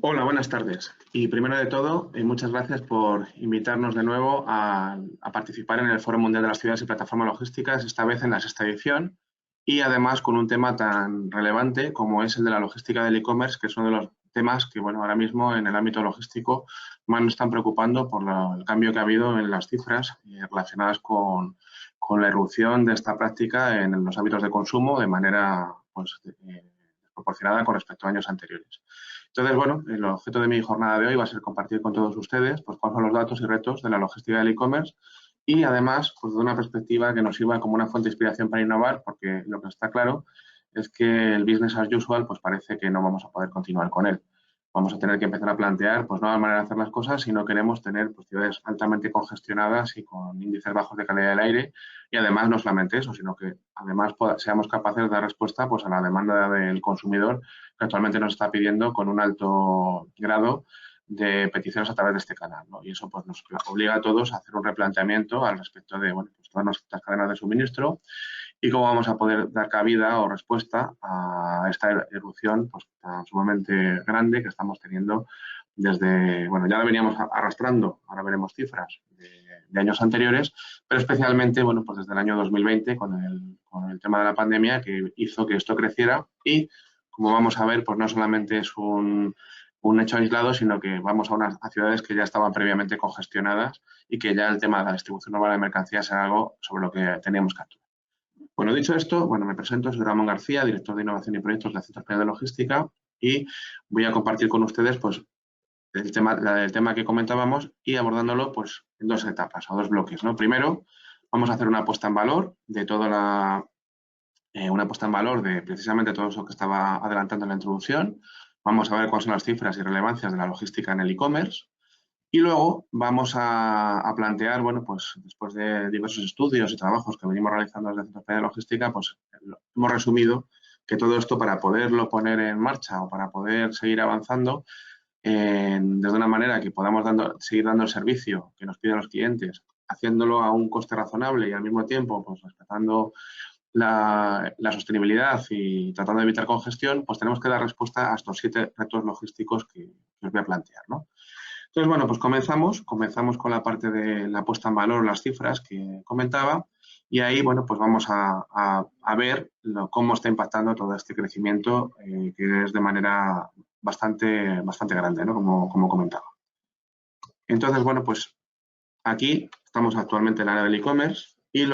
Hola, buenas tardes. Y primero de todo, muchas gracias por invitarnos de nuevo a participar en el Foro Mundial de las Ciudades y Plataformas Logísticas, esta vez en la sexta edición, y además con un tema tan relevante como es el de la logística del e-commerce, que es uno de los temas que, bueno, ahora mismo en el ámbito logístico más nos están preocupando por el cambio que ha habido en las cifras relacionadas con la irrupción de esta práctica en los hábitos de consumo de manera pues, desproporcionada con respecto a años anteriores. Entonces, bueno, el objeto de mi jornada de hoy va a ser compartir con todos ustedes pues, cuáles son los datos y retos de la logística del e-commerce y, además, pues, de una perspectiva que nos sirva como una fuente de inspiración para innovar, porque lo que está claro es que el business as usual pues, parece que no vamos a poder continuar con él. Vamos a tener que empezar a plantear pues, nuevas maneras de hacer las cosas si no queremos tener pues, ciudades altamente congestionadas y con índices bajos de calidad del aire. Y, además, no solamente eso, sino que, además, seamos capaces de dar respuesta pues, a la demanda del consumidor que actualmente nos está pidiendo con un alto grado de peticiones a través de este canal, ¿no? Y eso pues, nos obliga a todos a hacer un replanteamiento al respecto de bueno, pues, todas nuestras cadenas de suministro y cómo vamos a poder dar cabida o respuesta a esta erupción pues, tan sumamente grande que estamos teniendo desde, bueno, ya la veníamos arrastrando, ahora veremos cifras de años anteriores, pero especialmente, bueno, pues desde el año 2020 con el tema de la pandemia que hizo que esto creciera y, como vamos a ver, pues no solamente es un hecho aislado, sino que vamos a ciudades que ya estaban previamente congestionadas y que ya el tema de la distribución urbana de mercancías era algo sobre lo que teníamos que actuar. Bueno, dicho esto, bueno, me presento, soy Ramón García, director de Innovación y Proyectos del Centro Español de Logística y voy a compartir con ustedes pues, el tema que comentábamos y abordándolo pues, en dos etapas o dos bloques, ¿no? Primero, vamos a hacer una puesta en valor de una puesta en valor de precisamente todo eso que estaba adelantando en la introducción. Vamos a ver cuáles son las cifras y relevancias de la logística en el e-commerce. Y luego vamos a plantear, bueno, pues después de diversos estudios y trabajos que venimos realizando desde el Centro Español de Logística, pues hemos resumido que todo esto para poderlo poner en marcha o para poder seguir avanzando desde una manera que podamos seguir dando el servicio que nos piden los clientes, haciéndolo a un coste razonable y al mismo tiempo pues respetando la sostenibilidad y tratando de evitar congestión, pues tenemos que dar respuesta a estos 7 retos logísticos que os voy a plantear, ¿no? Entonces, bueno, pues comenzamos con la parte de la puesta en valor, las cifras que comentaba, y ahí, bueno, pues vamos a ver cómo está impactando todo este crecimiento, que es de manera bastante grande, ¿no? Como comentaba. Entonces, bueno, pues aquí estamos actualmente en el área del e-commerce y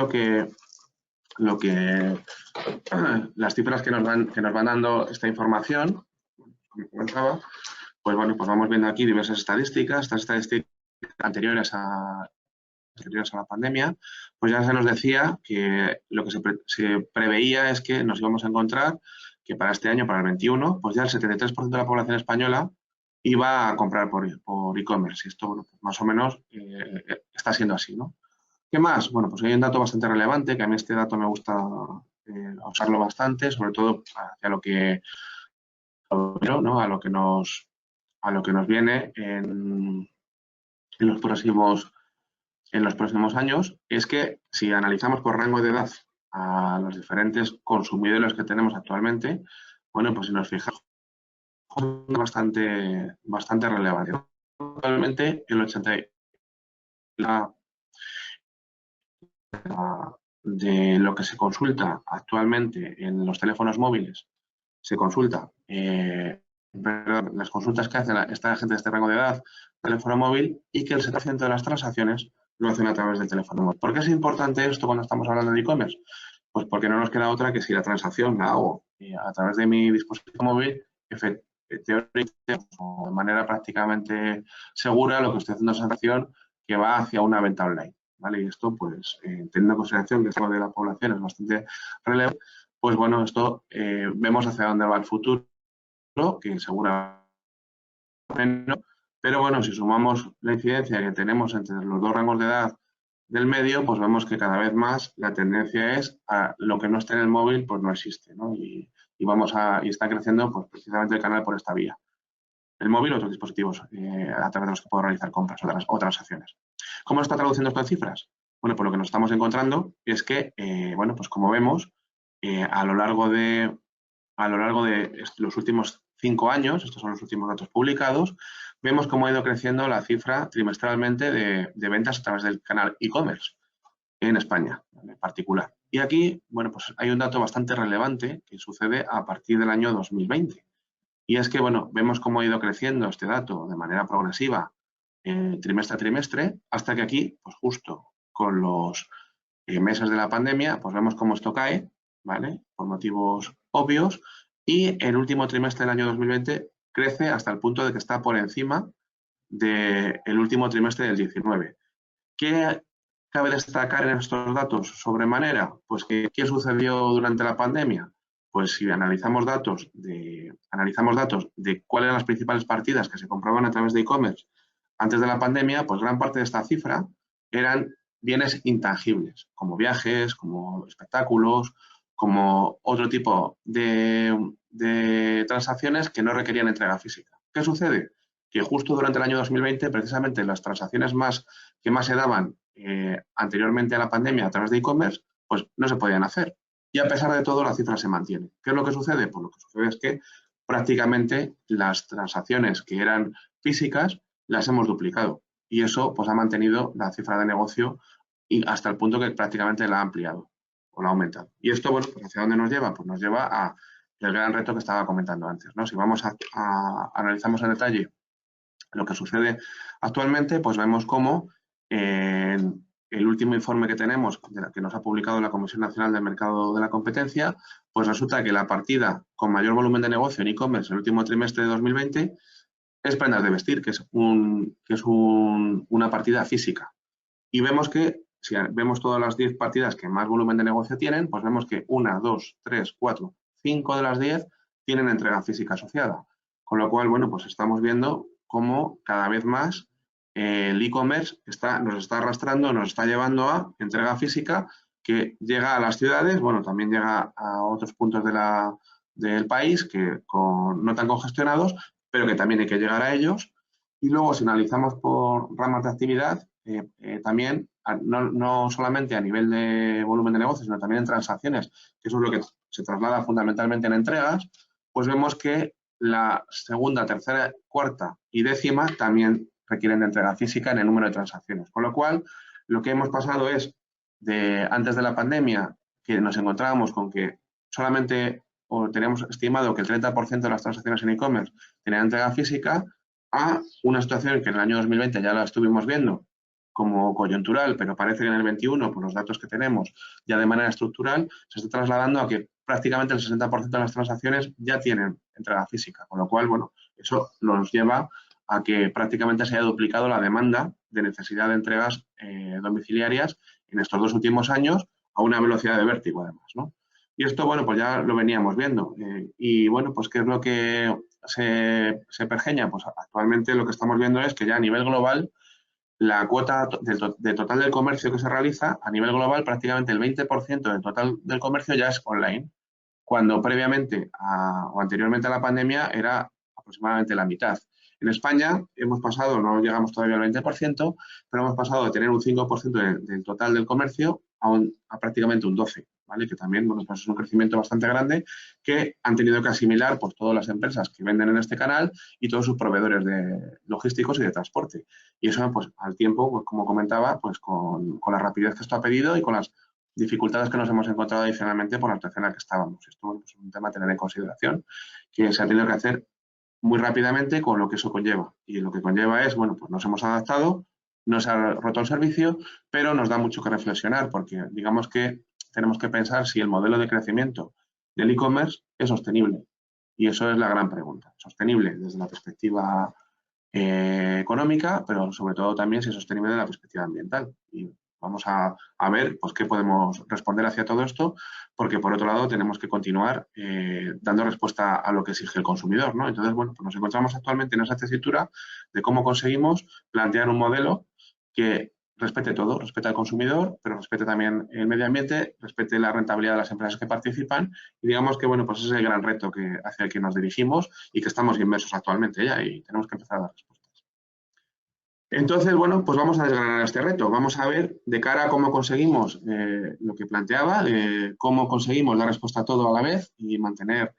las cifras que nos van dando esta información, como comentaba, pues bueno, pues vamos viendo aquí diversas estadísticas. Estas estadísticas anteriores a la pandemia, pues ya se nos decía que lo que se preveía es que nos íbamos a encontrar que para este año, para el 21, pues ya el 73% de la población española iba a comprar por e-commerce. Y esto, bueno, pues más o menos está siendo así, ¿no? ¿Qué más? Bueno, pues hay un dato bastante relevante, que a mí este dato me gusta usarlo bastante, sobre todo hacia lo que, ¿no? a lo que nos viene en los próximos años, es que si analizamos por rango de edad a los diferentes consumidores que tenemos actualmente, bueno, pues si nos fijamos, bastante relevante. Actualmente, el 80% de lo que se consulta actualmente en los teléfonos móviles se consulta, las consultas que hace esta gente de este rango de edad, teléfono móvil, y que el 70% de las transacciones lo hacen a través del teléfono móvil. ¿Por qué es importante esto cuando estamos hablando de e-commerce? Pues porque no nos queda otra que si la transacción la hago a través de mi dispositivo móvil, teóricamente o de manera prácticamente segura, lo que estoy haciendo es una transacción que va hacia una venta online, ¿vale? Y esto, pues, teniendo en consideración que el de la población es bastante relevante, pues bueno, esto vemos hacia dónde va el futuro, que seguramente no, pero bueno, si sumamos la incidencia que tenemos entre los dos rangos de edad del medio, pues vemos que cada vez más la tendencia es a lo que no esté en el móvil, pues no existe, ¿no? Y está creciendo pues precisamente el canal por esta vía. El móvil o otros dispositivos a través de los que puedo realizar compras o transacciones. ¿Cómo está traduciendo esto en cifras? Bueno, pues lo que nos estamos encontrando es que, bueno, pues como vemos, a lo largo de los últimos 5 años, estos son los últimos datos publicados, vemos cómo ha ido creciendo la cifra trimestralmente de ventas a través del canal e-commerce en España, en particular. Y aquí, bueno, pues hay un dato bastante relevante que sucede a partir del año 2020. Y es que, bueno, vemos cómo ha ido creciendo este dato de manera progresiva trimestre a trimestre, hasta que aquí, pues justo con los meses de la pandemia, pues vemos cómo esto cae, ¿vale? Por motivos obvios, y el último trimestre del año 2020 crece hasta el punto de que está por encima del último trimestre del 19. ¿Qué cabe destacar en estos datos sobremanera? Pues que ¿qué sucedió durante la pandemia? Pues si analizamos datos de cuáles eran las principales partidas que se compraban a través de e-commerce antes de la pandemia, pues gran parte de esta cifra eran bienes intangibles, como viajes, como espectáculos, como otro tipo de transacciones que no requerían entrega física. ¿Qué sucede? Que justo durante el año 2020, precisamente las transacciones que más se daban anteriormente a la pandemia a través de e-commerce, pues no se podían hacer. Y a pesar de todo, la cifra se mantiene. ¿Qué es lo que sucede? Pues lo que sucede es que prácticamente las transacciones que eran físicas las hemos duplicado. Y eso pues ha mantenido la cifra de negocio y hasta el punto que prácticamente la ha ampliado o la ha aumentado. Y esto, bueno, pues ¿hacia dónde nos lleva? Pues nos lleva a el gran reto que estaba comentando antes, ¿no? Si vamos analizamos en detalle lo que sucede actualmente, pues vemos cómo en el último informe que tenemos, que nos ha publicado la Comisión Nacional del Mercado de la Competencia, pues resulta que la partida con mayor volumen de negocio en e-commerce en el último trimestre de 2020 es prendas de vestir, que es una partida física. Y vemos que, si vemos todas las 10 partidas que más volumen de negocio tienen, pues vemos que 1, 2, 3, 4, 5 de las 10 tienen entrega física asociada. Con lo cual, bueno, pues estamos viendo cómo cada vez más el e-commerce nos está arrastrando, nos está llevando a entrega física que llega a las ciudades, bueno, también llega a otros puntos del país que no tan congestionados, pero que también hay que llegar a ellos. Y luego, si analizamos por ramas de actividad, también, no solamente a nivel de volumen de negocio, sino también en transacciones, que eso es lo que se traslada fundamentalmente en entregas, pues vemos que la segunda, tercera, cuarta y décima también requieren de entrega física en el número de transacciones. Con lo cual, lo que hemos pasado es, antes de la pandemia, que nos encontrábamos con que solamente teníamos estimado que el 30% de las transacciones en e-commerce tenían entrega física, a una situación que en el año 2020 ya la estuvimos viendo como coyuntural, pero parece que en el 21, por los datos que tenemos, ya de manera estructural, se está trasladando a que prácticamente el 60% de las transacciones ya tienen entrega física, con lo cual, bueno, eso nos lleva a que prácticamente se haya duplicado la demanda de necesidad de entregas domiciliarias en estos 2 últimos años a una velocidad de vértigo, además, ¿no? Y esto, bueno, pues ya lo veníamos viendo. Y, bueno, pues ¿qué es lo que se pergeña? Pues actualmente lo que estamos viendo es que ya a nivel global la cuota de total del comercio que se realiza, a nivel global prácticamente el 20% del total del comercio ya es online, cuando previamente o anteriormente a la pandemia era aproximadamente la mitad. En España hemos pasado, no llegamos todavía al 20%, pero hemos pasado de tener un 5% del total del comercio a prácticamente un 12%, ¿vale? Que también, bueno, pues es un crecimiento bastante grande que han tenido que asimilar pues, todas las empresas que venden en este canal y todos sus proveedores de logísticos y de transporte. Y eso, pues, al tiempo, pues, como comentaba, pues con la rapidez que esto ha pedido y con las dificultades que nos hemos encontrado adicionalmente por la situación en la que estábamos. Esto, bueno, es un tema a tener en consideración, que se ha tenido que hacer muy rápidamente con lo que eso conlleva. Y lo que conlleva es, bueno, pues nos hemos adaptado, no se ha roto el servicio, pero nos da mucho que reflexionar, porque digamos que tenemos que pensar si el modelo de crecimiento del e-commerce es sostenible. Y eso es la gran pregunta. Sostenible desde la perspectiva económica, pero sobre todo también si es sostenible desde la perspectiva ambiental. Y vamos a ver pues, qué podemos responder hacia todo esto, porque por otro lado tenemos que continuar dando respuesta a lo que exige el consumidor, ¿no? Entonces, bueno, pues nos encontramos actualmente en esa tesitura de cómo conseguimos plantear un modelo que respete todo, respete al consumidor, pero respete también el medio ambiente, respete la rentabilidad de las empresas que participan y digamos que, bueno, pues ese es el gran reto hacia el que nos dirigimos y que estamos inmersos actualmente ya y tenemos que empezar a dar respuestas. Entonces, bueno, pues vamos a desgranar este reto. Vamos a ver de cara a cómo conseguimos lo que planteaba, cómo conseguimos dar respuesta a todo a la vez y mantener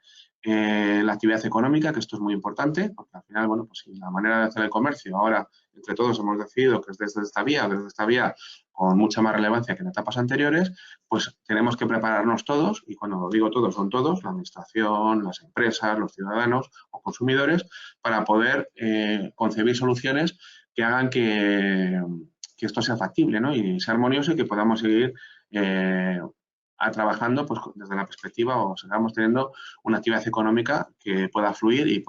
la actividad económica, que esto es muy importante, porque al final, bueno, pues si la manera de hacer el comercio, ahora entre todos hemos decidido que es desde esta vía con mucha más relevancia que en etapas anteriores, pues tenemos que prepararnos todos, y cuando digo todos, son todos, la administración, las empresas, los ciudadanos o consumidores, para poder concebir soluciones que hagan que esto sea factible, ¿no? Y sea armonioso y que podamos seguir trabajando pues, desde la perspectiva o sigamos teniendo una actividad económica que pueda fluir y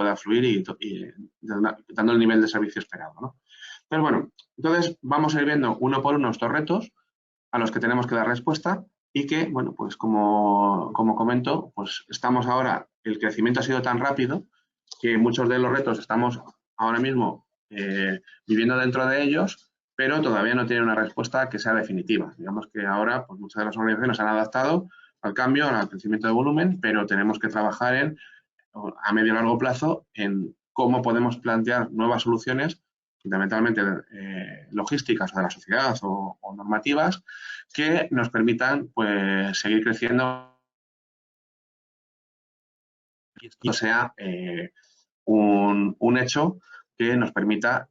dando el nivel de servicio esperado, ¿no? Pero bueno, entonces vamos a ir viendo uno por uno estos retos a los que tenemos que dar respuesta y que, bueno, pues como comento, pues estamos ahora, el crecimiento ha sido tan rápido que muchos de los retos estamos ahora mismo viviendo dentro de ellos, pero todavía no tienen una respuesta que sea definitiva. Digamos que ahora pues muchas de las organizaciones han adaptado al cambio, al crecimiento de volumen, pero tenemos que trabajar a medio y largo plazo en cómo podemos plantear nuevas soluciones, fundamentalmente logísticas o de la sociedad o normativas, que nos permitan pues, seguir creciendo y esto sea un hecho que nos permita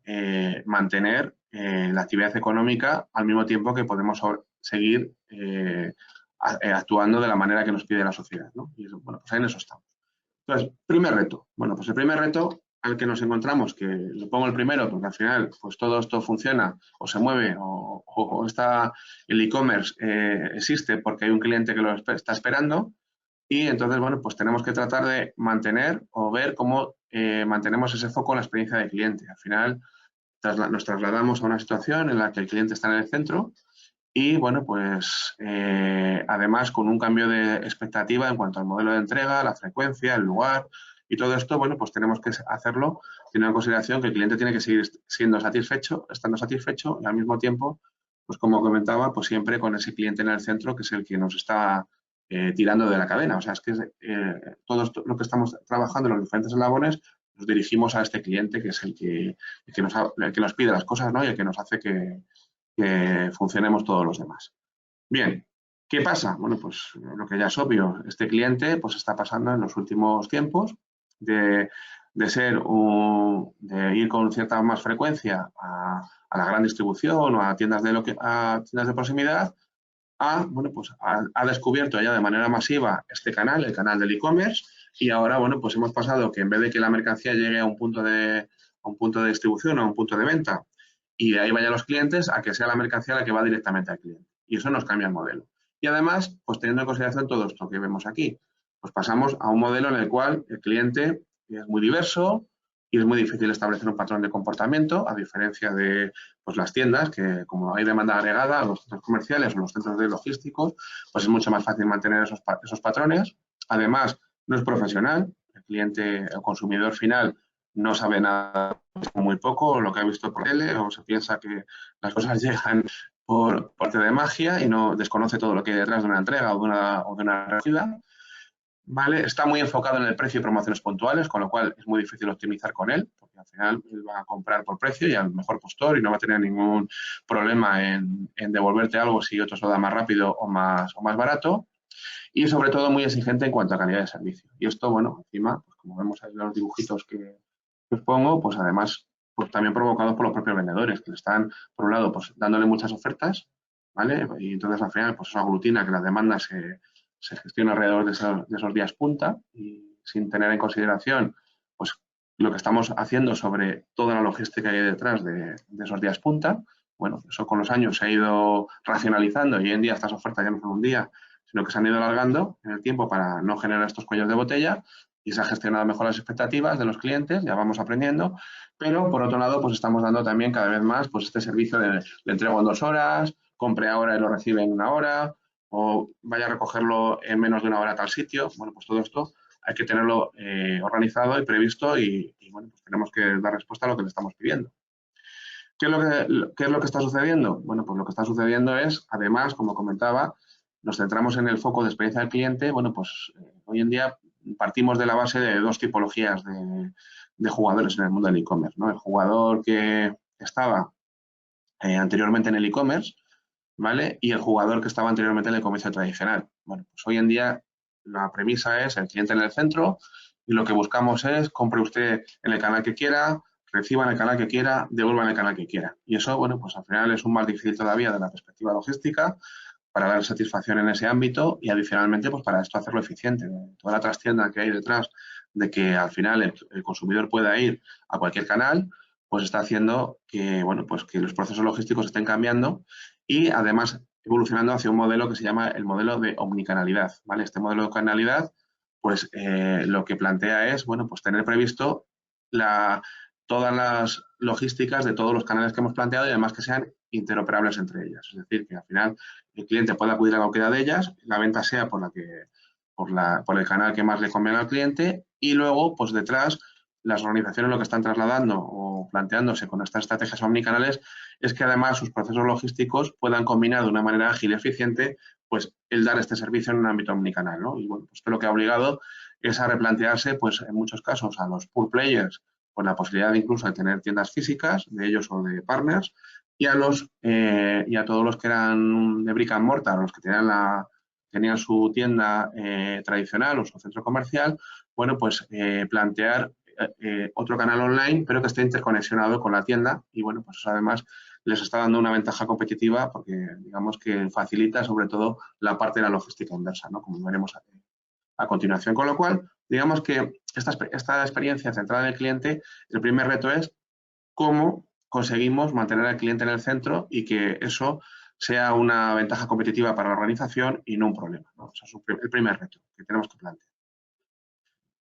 mantener la actividad económica al mismo tiempo que podemos seguir actuando de la manera que nos pide la sociedad, ¿no? Y bueno, pues en eso estamos. Entonces, primer reto. Bueno, pues el primer reto al que nos encontramos, que lo pongo el primero porque al final pues todo esto funciona o se mueve o está el e-commerce existe porque hay un cliente que lo está esperando y entonces, bueno, pues tenemos que tratar de mantener o ver cómo mantenemos ese foco en la experiencia del cliente. Al final nos trasladamos a una situación en la que el cliente está en el centro y, bueno, pues además con un cambio de expectativa en cuanto al modelo de entrega, la frecuencia, el lugar y todo esto, bueno, pues tenemos que hacerlo teniendo en consideración que el cliente tiene que seguir siendo satisfecho, estando satisfecho y al mismo tiempo, pues como comentaba, pues siempre con ese cliente en el centro que es el que nos está tirando de la cadena. O sea, es que todo lo que estamos trabajando en los diferentes eslabones nos dirigimos a este cliente que es el que nos pide las cosas, ¿no? Y el que nos hace que funcionemos todos los demás. Bien, ¿qué pasa? Bueno, pues lo que ya es obvio, este cliente pues está pasando en los últimos tiempos de ir con cierta más frecuencia a la gran distribución o a tiendas de proximidad bueno, pues ha descubierto ya de manera masiva este canal, el canal del e-commerce, y ahora, bueno, pues hemos pasado que en vez de que la mercancía llegue a un punto de distribución, a un punto de venta, y de ahí vayan los clientes, a que sea la mercancía la que va directamente al cliente. Y eso nos cambia el modelo. Y además, pues teniendo en consideración todo esto que vemos aquí, pues pasamos a un modelo en el cual el cliente es muy diverso y es muy difícil establecer un patrón de comportamiento, a diferencia de pues, las tiendas, que como hay demanda agregada, los centros comerciales o los centros de logísticos, pues es mucho más fácil mantener esos patrones. Además, no es profesional, el cliente, el consumidor final, no sabe nada, muy poco, lo que ha visto por tele, o se piensa que las cosas llegan por parte de magia y no desconoce todo lo que hay detrás de una entrega o de una recibida. ¿Vale? Está muy enfocado en el precio y promociones puntuales, con lo cual es muy difícil optimizar con él, porque al final él va a comprar por precio y al mejor postor y no va a tener ningún problema en devolverte algo si otro se lo da más rápido o más barato. Y sobre todo muy exigente en cuanto a calidad de servicio. Y esto, bueno, encima, pues como vemos ahí en los dibujitos que os pongo, pues además, pues también provocados por los propios vendedores, que le están, por un lado, pues dándole muchas ofertas, ¿vale? Y entonces al final, pues eso aglutina que la demanda se gestiona alrededor de esos días punta y sin tener en consideración, pues lo que estamos haciendo sobre toda la logística que hay detrás de esos días punta. Bueno, eso con los años se ha ido racionalizando y hoy en día estas ofertas ya no son un día, sino que se han ido alargando en el tiempo para no generar estos cuellos de botella y se han gestionado mejor las expectativas de los clientes, ya vamos aprendiendo, pero por otro lado pues estamos dando también cada vez más pues este servicio de le entrego en 2 horas, compre ahora y lo recibe en 1 hora o vaya a recogerlo en menos de 1 hora a tal sitio. Bueno, pues todo esto hay que tenerlo organizado y previsto y bueno, pues tenemos que dar respuesta a lo que le estamos pidiendo. ¿Qué es lo que está sucediendo? Bueno, pues lo que está sucediendo es, además, como comentaba, nos centramos en el foco de experiencia del cliente. Bueno, pues hoy en día partimos de la base de 2 tipologías de jugadores en el mundo del e-commerce, ¿no? El jugador que estaba anteriormente en el e-commerce, ¿vale? Y el jugador que estaba anteriormente en el comercio tradicional. Bueno, pues hoy en día la premisa es el cliente en el centro y lo que buscamos es compre usted en el canal que quiera, reciba en el canal que quiera, devuelva en el canal que quiera. Y eso, bueno, pues al final es un más difícil todavía de la perspectiva logística para dar satisfacción en ese ámbito y adicionalmente pues para esto hacerlo eficiente. Toda la trastienda que hay detrás de que al final el consumidor pueda ir a cualquier canal, pues está haciendo que, bueno, pues que los procesos logísticos estén cambiando y además evolucionando hacia un modelo que se llama el modelo de omnicanalidad, ¿vale? Este modelo de canalidad, pues lo que plantea es, bueno, pues tener previsto todas las logísticas de todos los canales que hemos planteado y además que sean interoperables entre ellas. Es decir, que al final el cliente pueda acudir a cualquiera de ellas, la venta sea por el canal que más le convenga al cliente y luego, pues detrás, las organizaciones lo que están trasladando o planteándose con estas estrategias omnicanales es que además sus procesos logísticos puedan combinar de una manera ágil y eficiente pues el dar este servicio en un ámbito omnicanal, ¿no? Y bueno, pues esto lo que ha obligado es a replantearse, pues en muchos casos, a los pure players con la posibilidad de incluso de tener tiendas físicas de ellos o de partners y a todos los que eran de brick and mortar, los que tenían su tienda tradicional o su centro comercial, bueno, pues plantear otro canal online, pero que esté interconexionado con la tienda y, bueno, pues eso además les está dando una ventaja competitiva porque, digamos, que facilita sobre todo la parte de la logística inversa, ¿no? Como veremos a continuación. Con lo cual, digamos que esta experiencia centrada en el cliente, el primer reto es cómo conseguimos mantener al cliente en el centro y que eso sea una ventaja competitiva para la organización y no un problema, ¿no? Ese es el primer reto que tenemos que plantear.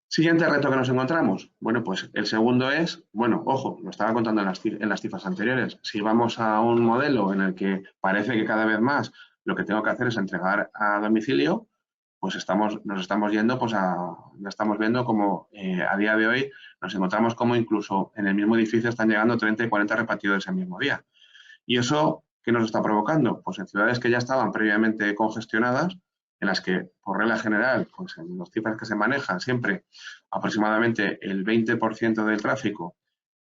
Siguiente reto que nos encontramos. Bueno, pues el segundo es, bueno, ojo, lo estaba contando en las cifras anteriores. Si vamos a un modelo en el que parece que cada vez más lo que tengo que hacer es entregar a domicilio, pues nos estamos yendo, pues ya estamos viendo como a día de hoy nos encontramos como incluso en el mismo edificio están llegando 30 y 40 repartidores el mismo día. ¿Y eso qué nos está provocando? Pues en ciudades que ya estaban previamente congestionadas, en las que, por regla general, pues en las cifras que se manejan siempre, aproximadamente el 20% del tráfico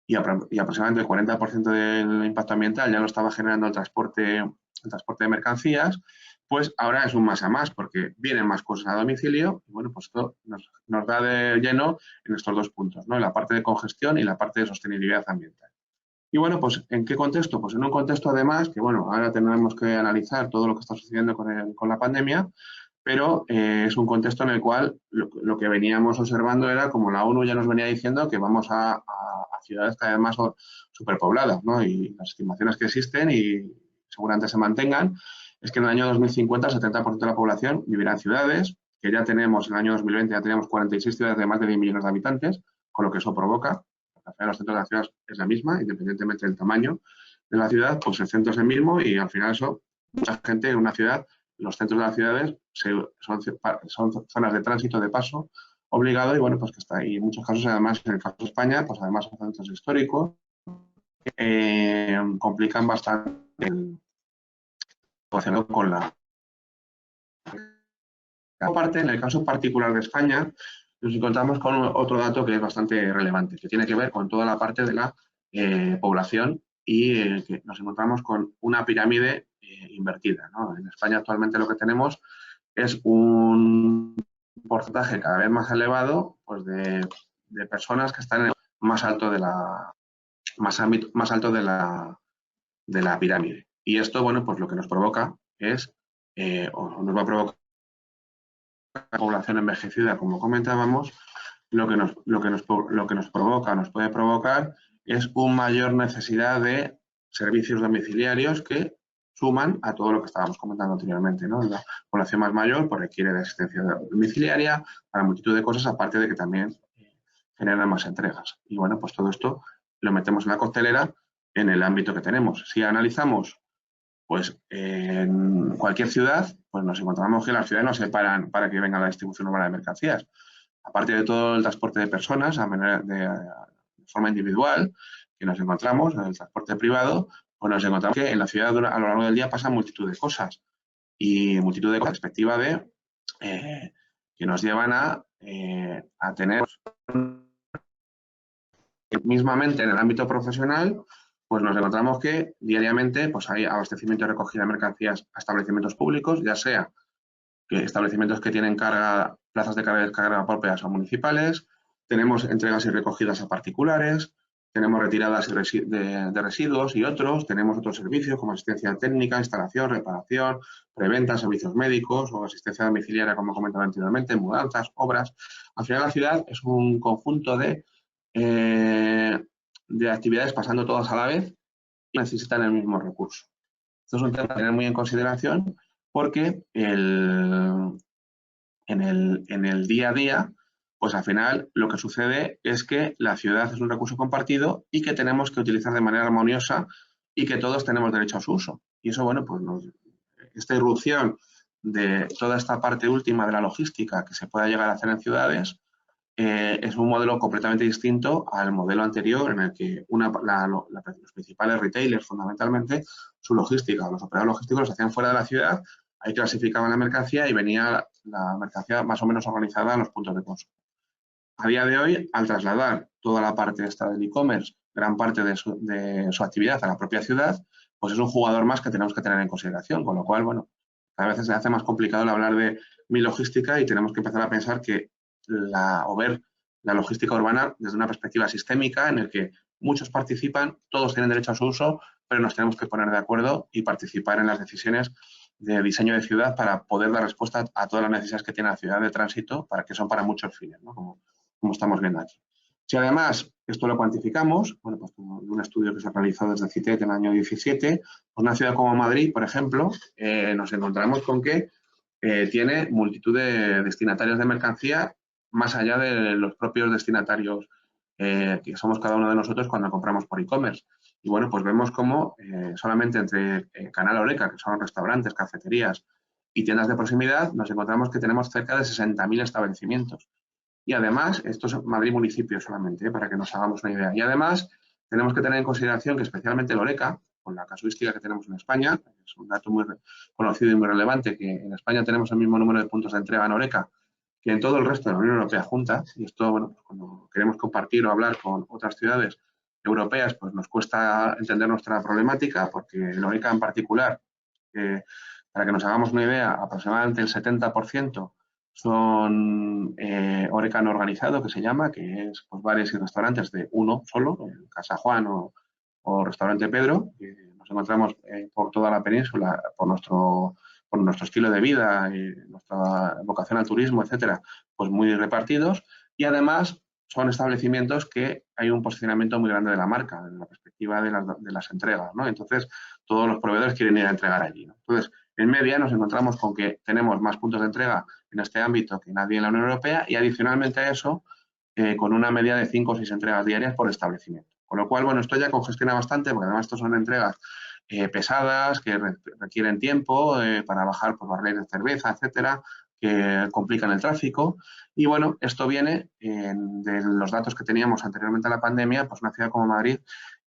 y aproximadamente el 40% del impacto ambiental ya lo estaba generando el transporte de mercancías, pues ahora es un más a más, porque vienen más cosas a domicilio y, bueno, pues esto nos da de lleno en estos dos puntos, ¿no? En la parte de congestión y la parte de sostenibilidad ambiental. Y bueno, pues ¿en qué contexto? Pues en un contexto además que, bueno, ahora tenemos que analizar todo lo que está sucediendo con la pandemia, pero es un contexto en el cual lo que veníamos observando era como la ONU ya nos venía diciendo que vamos a ciudades cada vez más superpobladas, ¿no? Y las estimaciones que existen y seguramente se mantengan es que en el año 2050 el 70% de la población vivirá en ciudades, que ya tenemos, en el año 2020 ya teníamos 46 ciudades de más de 10 millones de habitantes, con lo que eso provoca. Al final los centros de la ciudad es la misma, independientemente del tamaño de la ciudad, pues el centro es el mismo y al final eso, mucha gente en una ciudad, los centros de las ciudades son zonas de tránsito, de paso obligado y bueno, pues que está ahí. En muchos casos, además, en el caso de España, pues además son centros históricos que complican bastante el relacionado con la parte. En el caso particular de España, nos encontramos con otro dato que es bastante relevante, que tiene que ver con toda la parte de la población y que nos encontramos con una pirámide invertida, ¿no? En España actualmente lo que tenemos es un porcentaje cada vez más elevado pues, de personas que están en el más alto de más alto de la pirámide. Y esto, bueno, pues lo que nos provoca es, o nos va a provocar la población envejecida, como comentábamos, lo que nos provoca, nos puede provocar es una mayor necesidad de servicios domiciliarios que suman a todo lo que estábamos comentando anteriormente, ¿no? La población más mayor pues, requiere de asistencia domiciliaria para multitud de cosas, aparte de que también generan más entregas. Y bueno, pues todo esto lo metemos en la coctelera en el ámbito que tenemos. Si analizamos pues en cualquier ciudad, pues nos encontramos que las ciudades no se paran para que venga la distribución urbana de mercancías. Aparte de todo el transporte de personas de forma individual, que nos encontramos, en el transporte privado, pues nos encontramos que en la ciudad a lo largo del día pasan multitud de cosas. Y multitud de cosas, perspectiva de que nos llevan a tener mismamente en el ámbito profesional, pues nos encontramos que diariamente pues hay abastecimiento y recogida de mercancías a establecimientos públicos, ya sea que establecimientos que tienen plazas de carga y descarga propias o municipales, tenemos entregas y recogidas a particulares, tenemos retiradas de residuos y otros, tenemos otros servicios como asistencia técnica, instalación, reparación, preventa, servicios médicos o asistencia domiciliaria, como comentaba anteriormente, mudanzas, obras. Al final la ciudad es un conjunto de actividades pasando todas a la vez y necesitan el mismo recurso. Esto es un tema a tener muy en consideración porque en el día a día, pues al final lo que sucede es que la ciudad es un recurso compartido y que tenemos que utilizar de manera armoniosa y que todos tenemos derecho a su uso. Y eso, bueno, pues esta irrupción de toda esta parte última de la logística que se pueda llegar a hacer en ciudades, es un modelo completamente distinto al modelo anterior en el que los principales retailers, fundamentalmente, su logística, los operadores logísticos los hacían fuera de la ciudad, ahí clasificaban la mercancía y venía la mercancía más o menos organizada en los puntos de consumo. A día de hoy, al trasladar toda la parte esta del e-commerce, gran parte de su actividad a la propia ciudad, pues es un jugador más que tenemos que tener en consideración, con lo cual, bueno, a veces se hace más complicado el hablar de mi logística y tenemos que empezar a pensar que o ver la logística urbana desde una perspectiva sistémica en el que muchos participan, todos tienen derecho a su uso, pero nos tenemos que poner de acuerdo y participar en las decisiones de diseño de ciudad para poder dar respuesta a todas las necesidades que tiene la ciudad de tránsito, para que son para muchos fines, ¿no? Como estamos viendo aquí. Si además esto lo cuantificamos, bueno, pues como en un estudio que se ha realizado desde CITET en el año 17, pues una ciudad como Madrid, por ejemplo, nos encontramos con que tiene multitud de destinatarios de mercancía más allá de los propios destinatarios que somos cada uno de nosotros cuando compramos por e-commerce. Y bueno, pues vemos cómo solamente entre Canal Horeca, que son restaurantes, cafeterías y tiendas de proximidad, nos encontramos que tenemos cerca de 60.000 establecimientos. Y además, esto es Madrid municipio solamente, para que nos hagamos una idea. Y además, tenemos que tener en consideración que especialmente el Horeca, con la casuística que tenemos en España, es un dato muy conocido y muy relevante, que en España tenemos el mismo número de puntos de entrega en Horeca que en todo el resto de la Unión Europea junta. Y esto, bueno, pues cuando queremos compartir o hablar con otras ciudades europeas, pues nos cuesta entender nuestra problemática, porque en Horeca en particular, para que nos hagamos una idea, aproximadamente el 70% son Horeca no organizado, que se llama, que es pues, bares y restaurantes de uno solo, Casa Juan o Restaurante Pedro, que nos encontramos por toda la península por nuestro estilo de vida y nuestra vocación al turismo, etcétera, pues muy repartidos. Y además son establecimientos que hay un posicionamiento muy grande de la marca, en la perspectiva de las entregas, ¿no? Entonces, todos los proveedores quieren ir a entregar allí, ¿no? Entonces, en media nos encontramos con que tenemos más puntos de entrega en este ámbito que nadie en la Unión Europea y adicionalmente a eso, con una media de 5 o 6 entregas diarias por establecimiento. Con lo cual, bueno, esto ya congestiona bastante, porque además estos son entregas pesadas, que requieren tiempo para bajar por barriles de cerveza, etcétera, que complican el tráfico. Y bueno, esto viene de los datos que teníamos anteriormente a la pandemia, pues una ciudad como Madrid,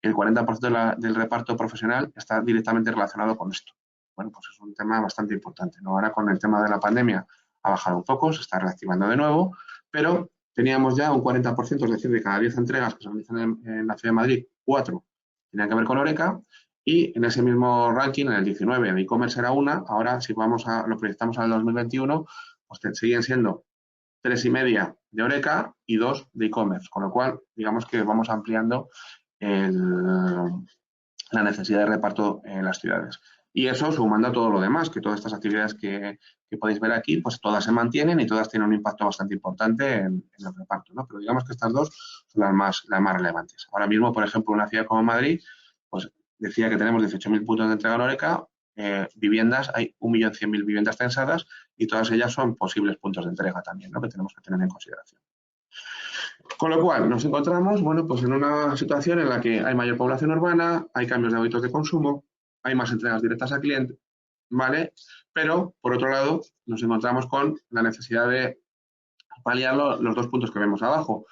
el 40% del reparto profesional está directamente relacionado con esto. Bueno, pues es un tema bastante importante, ¿no? Ahora con el tema de la pandemia ha bajado un poco, se está reactivando de nuevo, pero teníamos ya un 40%, es decir, de cada 10 entregas que se realizan en la ciudad de Madrid, 4 tenían que ver con Horeca, y en ese mismo ranking, en el 19, de e-commerce era una, ahora si lo proyectamos al 2021, pues siguen siendo 3,5 de Horeca y 2 de e-commerce, con lo cual, digamos que vamos ampliando la necesidad de reparto en las ciudades. Y eso sumando a todo lo demás, que todas estas actividades que podéis ver aquí, pues todas se mantienen y todas tienen un impacto bastante importante en el reparto, ¿no? Pero digamos que estas dos son las más relevantes. Ahora mismo, por ejemplo, una ciudad como Madrid, pues decía que tenemos 18.000 puntos de entrega en Horeca, viviendas, hay 1.100.000 viviendas censadas y todas ellas son posibles puntos de entrega también, ¿no? Que tenemos que tener en consideración. Con lo cual, nos encontramos, bueno, pues en una situación en la que hay mayor población urbana, hay cambios de hábitos de consumo, hay más entregas directas al cliente, ¿vale? Pero, por otro lado, nos encontramos con la necesidad de paliar los dos puntos que vemos abajo,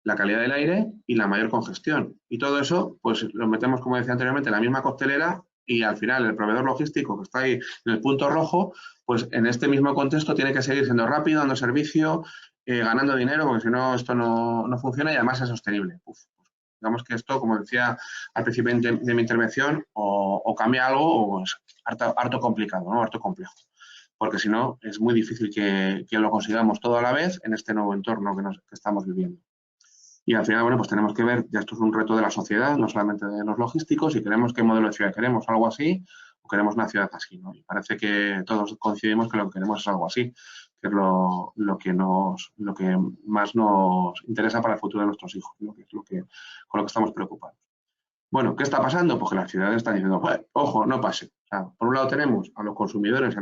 la calidad del aire y la mayor congestión. Y todo eso, pues lo metemos, como decía anteriormente, en la misma coctelera y al final el proveedor logístico que está ahí en el punto rojo, pues en este mismo contexto tiene que seguir siendo rápido, dando servicio, ganando dinero, porque si no esto no funciona y además es sostenible. Digamos que esto, como decía al principio de mi intervención, o cambia algo o es harto complicado, ¿no? Harto complejo. Porque si no, es muy difícil que lo consigamos todo a la vez en este nuevo entorno que estamos viviendo. Y al final, bueno, pues tenemos que ver, ya esto es un reto de la sociedad, no solamente de los logísticos, si queremos qué modelo de ciudad queremos, algo así, o queremos una ciudad así, ¿no? Y parece que todos coincidimos que lo que queremos es algo así, que es lo que más nos interesa para el futuro de nuestros hijos, ¿no? Que es con lo que estamos preocupados. Bueno, ¿qué está pasando? Pues que las ciudades están diciendo, ojo, no pase. O sea, por un lado tenemos a los consumidores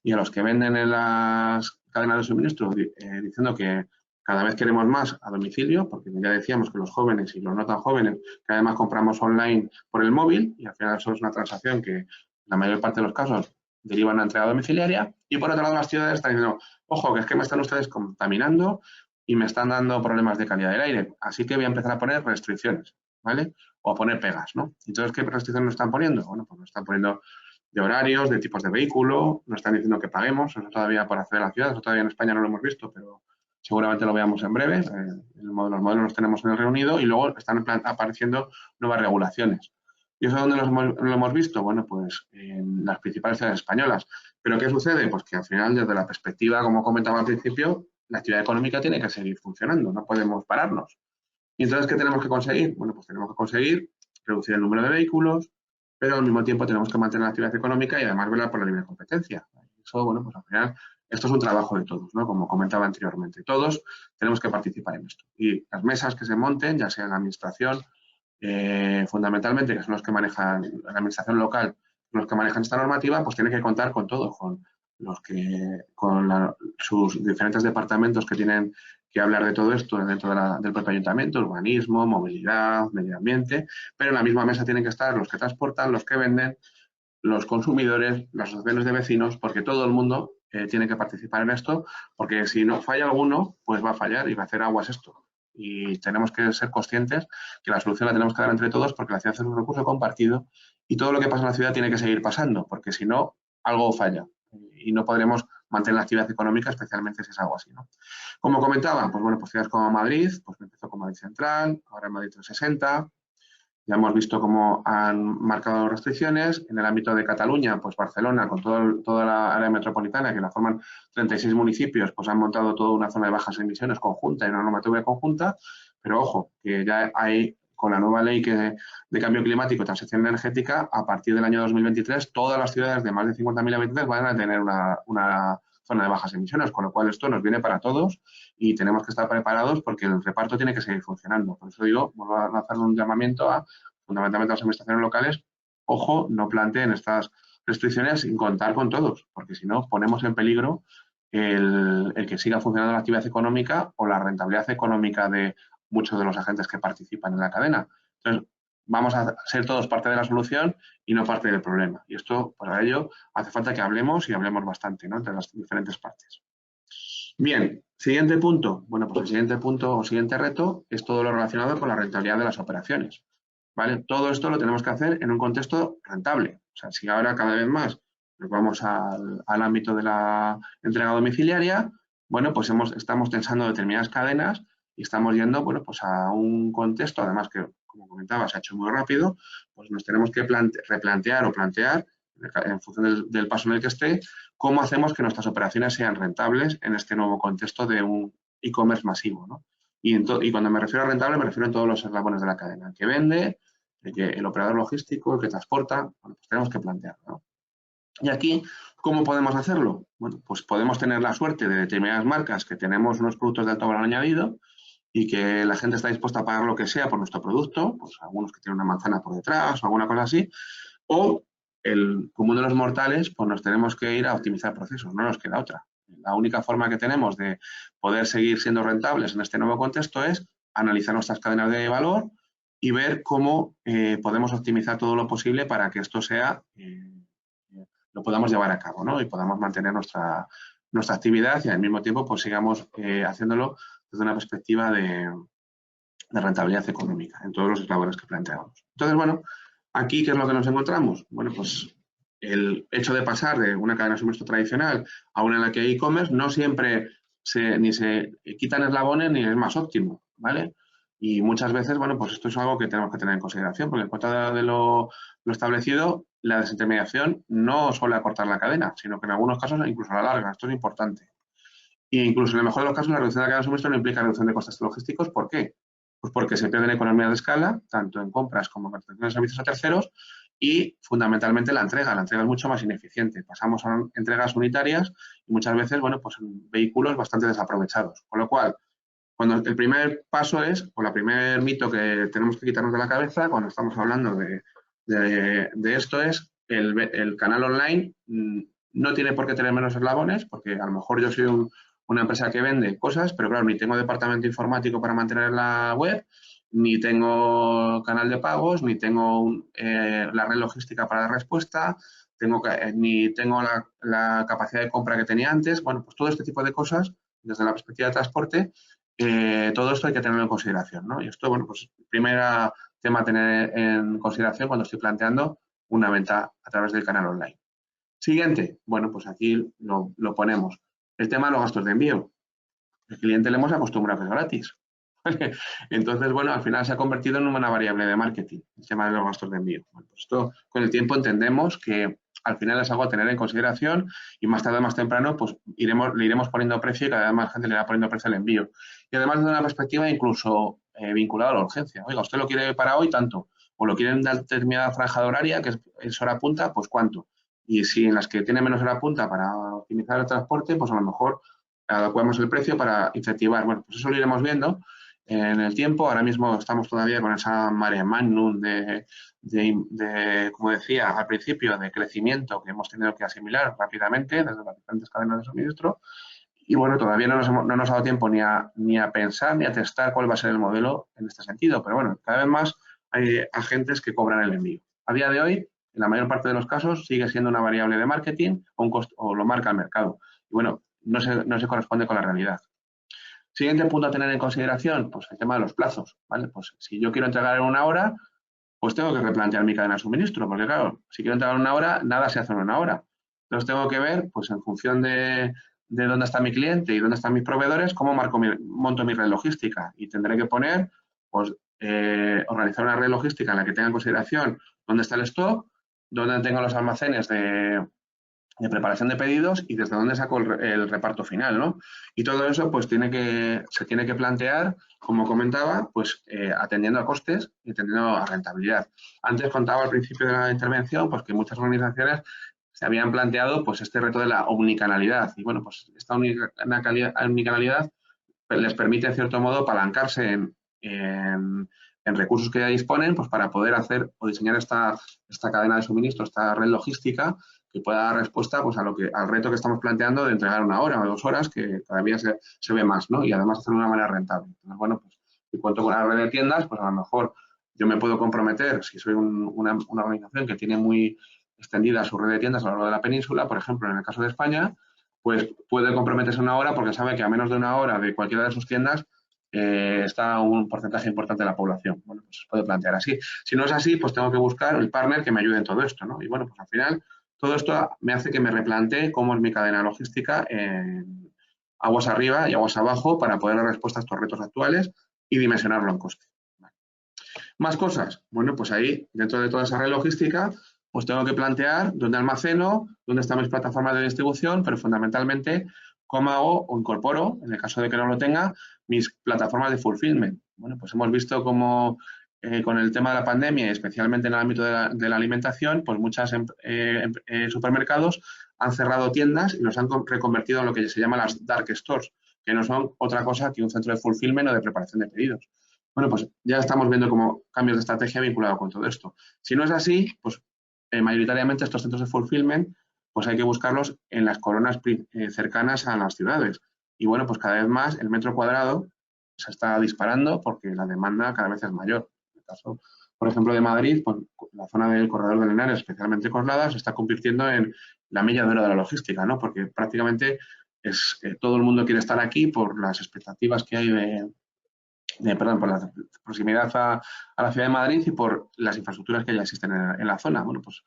y a los que venden en las cadenas de suministro diciendo que cada vez queremos más a domicilio, porque ya decíamos que los jóvenes y los no tan jóvenes cada vez más compramos online por el móvil y al final eso es una transacción que en la mayor parte de los casos deriva en una entrega domiciliaria. Y por otro lado las ciudades están diciendo, ojo, que es que me están ustedes contaminando y me están dando problemas de calidad del aire. Así que voy a empezar a poner restricciones, ¿vale? O a poner pegas, ¿no? Entonces, ¿qué restricciones nos están poniendo? Bueno, pues nos están poniendo de horarios, de tipos de vehículo, nos están diciendo que paguemos, eso todavía por acceder a la ciudad, eso todavía en España no lo hemos visto, pero seguramente lo veamos en breve. Los modelos los tenemos en el Reino Unido y luego están apareciendo nuevas regulaciones. ¿Y eso dónde lo hemos visto? Bueno, pues en las principales ciudades españolas. ¿Pero qué sucede? Pues que al final, desde la perspectiva, como comentaba al principio, la actividad económica tiene que seguir funcionando, no podemos pararnos. ¿Y entonces qué tenemos que conseguir? Bueno, pues tenemos que conseguir reducir el número de vehículos, pero al mismo tiempo tenemos que mantener la actividad económica y además velar por la libre competencia. Eso, bueno, pues al final, esto es un trabajo de todos, ¿no? Como comentaba anteriormente. Todos tenemos que participar en esto. Y las mesas que se monten, ya sea en la administración, fundamentalmente, que son los que manejan, la administración local, los que manejan esta normativa, pues tienen que contar con todo, sus diferentes departamentos que tienen que hablar de todo esto dentro del propio ayuntamiento, urbanismo, movilidad, medio ambiente, pero en la misma mesa tienen que estar los que transportan, los que venden, los consumidores, las asociaciones de vecinos, porque todo el mundo tiene que participar en esto, porque si no falla alguno, pues va a fallar y va a hacer aguas esto. Y tenemos que ser conscientes que la solución la tenemos que dar entre todos porque la ciudad es un recurso compartido y todo lo que pasa en la ciudad tiene que seguir pasando, porque si no, algo falla y no podremos mantener la actividad económica, especialmente si es algo así, ¿no? Como comentaba, pues bueno, pues ciudades como Madrid, pues empezó con Madrid Central, ahora en Madrid 360. Ya hemos visto cómo han marcado restricciones. En el ámbito de Cataluña, pues Barcelona, con toda la área metropolitana, que la forman 36 municipios, pues han montado toda una zona de bajas emisiones conjunta y una normativa conjunta. Pero ojo, que ya hay, con la nueva ley de cambio climático y transición energética, a partir del año 2023, todas las ciudades de más de 50.000 habitantes van a tener una zona de bajas emisiones, con lo cual esto nos viene para todos y tenemos que estar preparados porque el reparto tiene que seguir funcionando. Por eso digo, vuelvo a lanzar un llamamiento a fundamentalmente a las administraciones locales, ojo, no planteen estas restricciones sin contar con todos, porque si no ponemos en peligro el que siga funcionando la actividad económica o la rentabilidad económica de muchos de los agentes que participan en la cadena. Entonces, vamos a ser todos parte de la solución y no parte del problema. Y esto, para ello, hace falta que hablemos y hablemos bastante, ¿no?, entre las diferentes partes. Bien, siguiente punto. Bueno, pues el siguiente punto o siguiente reto es todo lo relacionado con la rentabilidad de las operaciones, ¿vale? Todo esto lo tenemos que hacer en un contexto rentable. O sea, si ahora cada vez más nos vamos al ámbito de la entrega domiciliaria, bueno, pues estamos tensando determinadas cadenas y estamos yendo, bueno, pues a un contexto, además que, como comentaba, se ha hecho muy rápido, pues nos tenemos que replantear o plantear, en función del paso en el que esté, cómo hacemos que nuestras operaciones sean rentables en este nuevo contexto de un e-commerce masivo, ¿no? Y cuando me refiero a rentable, me refiero a todos los eslabones de la cadena. El que vende, el operador logístico, el que transporta, bueno, pues tenemos que plantearlo, ¿no? Y aquí, ¿cómo podemos hacerlo? Bueno, pues podemos tener la suerte de determinadas marcas que tenemos unos productos de alto valor añadido y que la gente está dispuesta a pagar lo que sea por nuestro producto, pues algunos que tienen una manzana por detrás o alguna cosa así, o el común de los mortales, pues nos tenemos que ir a optimizar procesos, no nos queda otra. La única forma que tenemos de poder seguir siendo rentables en este nuevo contexto es analizar nuestras cadenas de valor y ver cómo podemos optimizar todo lo posible para que esto lo podamos llevar a cabo, ¿no? Y podamos mantener nuestra actividad y al mismo tiempo pues sigamos haciéndolo desde una perspectiva de rentabilidad económica en todos los eslabones que planteamos. Entonces, bueno, aquí, ¿qué es lo que nos encontramos? Bueno, pues el hecho de pasar de una cadena de suministro tradicional a una en la que hay e-commerce no siempre ni se quitan eslabones ni es más óptimo, ¿vale? Y muchas veces, bueno, pues esto es algo que tenemos que tener en consideración, porque en cuenta de lo establecido, la desintermediación no suele acortar la cadena, sino que en algunos casos incluso la larga. Esto es importante. incluso en el mejor de los casos, la reducción de la cadena de suministro no implica reducción de costes logísticos. ¿Por qué? Pues porque se pierden economías de escala, tanto en compras como en prestación de servicios a terceros, y fundamentalmente la entrega. La entrega es mucho más ineficiente. Pasamos a entregas unitarias y muchas veces, bueno, pues en vehículos bastante desaprovechados. Con lo cual, cuando el primer paso es, o el primer mito que tenemos que quitarnos de la cabeza cuando estamos hablando de esto es el canal online no tiene por qué tener menos eslabones, porque a lo mejor yo soy una empresa que vende cosas, pero claro, ni tengo departamento informático para mantener la web, ni tengo canal de pagos, ni tengo la red logística para dar respuesta, ni tengo la capacidad de compra que tenía antes. Bueno, pues todo este tipo de cosas, desde la perspectiva de transporte, todo esto hay que tenerlo en consideración, ¿no? Y esto, bueno, pues primer tema a tener en consideración cuando estoy planteando una venta a través del canal online. Siguiente, bueno, pues aquí lo ponemos. El tema de los gastos de envío. El cliente le hemos acostumbrado que es gratis. Entonces, bueno, al final se ha convertido en una variable de marketing, el tema de los gastos de envío. Bueno, pues esto con el tiempo entendemos que al final es algo a tener en consideración y más tarde o más temprano pues le iremos poniendo precio y cada vez más gente le irá poniendo precio al envío. Y además desde una perspectiva incluso vinculada a la urgencia. Oiga, usted lo quiere para hoy tanto, o lo quiere en una determinada franja de horaria que es hora punta, pues cuánto. Y si en las que tiene menos hora punta para optimizar el transporte, pues a lo mejor adecuamos el precio para incentivar. Bueno, pues eso lo iremos viendo en el tiempo. Ahora mismo estamos todavía con esa marea magnum como decía al principio, de crecimiento que hemos tenido que asimilar rápidamente desde las diferentes cadenas de suministro. Y bueno, todavía no nos ha dado tiempo ni a pensar ni a testar cuál va a ser el modelo en este sentido. Pero bueno, cada vez más hay agentes que cobran el envío. A día de hoy, en la mayor parte de los casos, sigue siendo una variable de marketing o lo marca el mercado. Y bueno, no se corresponde con la realidad. Siguiente punto a tener en consideración, pues el tema de los plazos, ¿vale? Pues si yo quiero entregar en una hora, pues tengo que replantear mi cadena de suministro, porque claro, si quiero entregar en una hora, nada se hace en una hora. Entonces tengo que ver, pues en función de dónde está mi cliente y dónde están mis proveedores, cómo monto mi red logística. Y tendré que poner, pues, organizar una red logística en la que tenga en consideración dónde está el stock, dónde tengo los almacenes de preparación de pedidos y desde dónde saco el reparto final, ¿no? Y todo eso pues se tiene que plantear, como comentaba, pues atendiendo a costes y atendiendo a rentabilidad. Antes contaba al principio de la intervención pues que muchas organizaciones se habían planteado pues este reto de la omnicanalidad y bueno, pues esta omnicanalidad les permite en cierto modo apalancarse en recursos que ya disponen pues para poder hacer o diseñar esta cadena de suministro, esta red logística que pueda dar respuesta pues, al reto que estamos planteando de entregar una hora o 2 horas, que todavía se ve más, ¿no? Y además hacerlo de una manera rentable. Entonces, bueno, pues si cuento con la red de tiendas, pues a lo mejor yo me puedo comprometer, si soy una organización que tiene muy extendida su red de tiendas a lo largo de la península, por ejemplo, en el caso de España, pues puede comprometerse una hora porque sabe que a menos de una hora de cualquiera de sus tiendas está un porcentaje importante de la población. Bueno, pues se puede plantear así. Si no es así, pues tengo que buscar el partner que me ayude en todo esto, ¿no? Y bueno, pues al final todo esto me hace que me replantee cómo es mi cadena logística en aguas arriba y aguas abajo para poder dar respuesta a estos retos actuales y dimensionarlo en coste. Más cosas. Bueno, pues ahí, dentro de toda esa red logística, pues tengo que plantear dónde almaceno, dónde están mis plataformas de distribución, pero fundamentalmente cómo hago o incorporo, en el caso de que no lo tenga, mis plataformas de fulfillment. Bueno, pues hemos visto cómo con el tema de la pandemia, especialmente en el ámbito de la alimentación, pues muchos supermercados han cerrado tiendas y los han reconvertido en lo que se llama las dark stores, que no son otra cosa que un centro de fulfillment o de preparación de pedidos. Bueno, pues ya estamos viendo como cambios de estrategia vinculados con todo esto. Si no es así, pues mayoritariamente estos centros de fulfillment, pues hay que buscarlos en las coronas cercanas a las ciudades. Y bueno, pues cada vez más el metro cuadrado se está disparando porque la demanda cada vez es mayor. En el caso, por ejemplo, de Madrid, pues, la zona del corredor de Henares, especialmente Coslada, se está convirtiendo en la milla de oro de la logística, ¿no? Porque prácticamente todo el mundo quiere estar aquí por las expectativas que hay por la proximidad a la ciudad de Madrid y por las infraestructuras que ya existen en la zona. Bueno, pues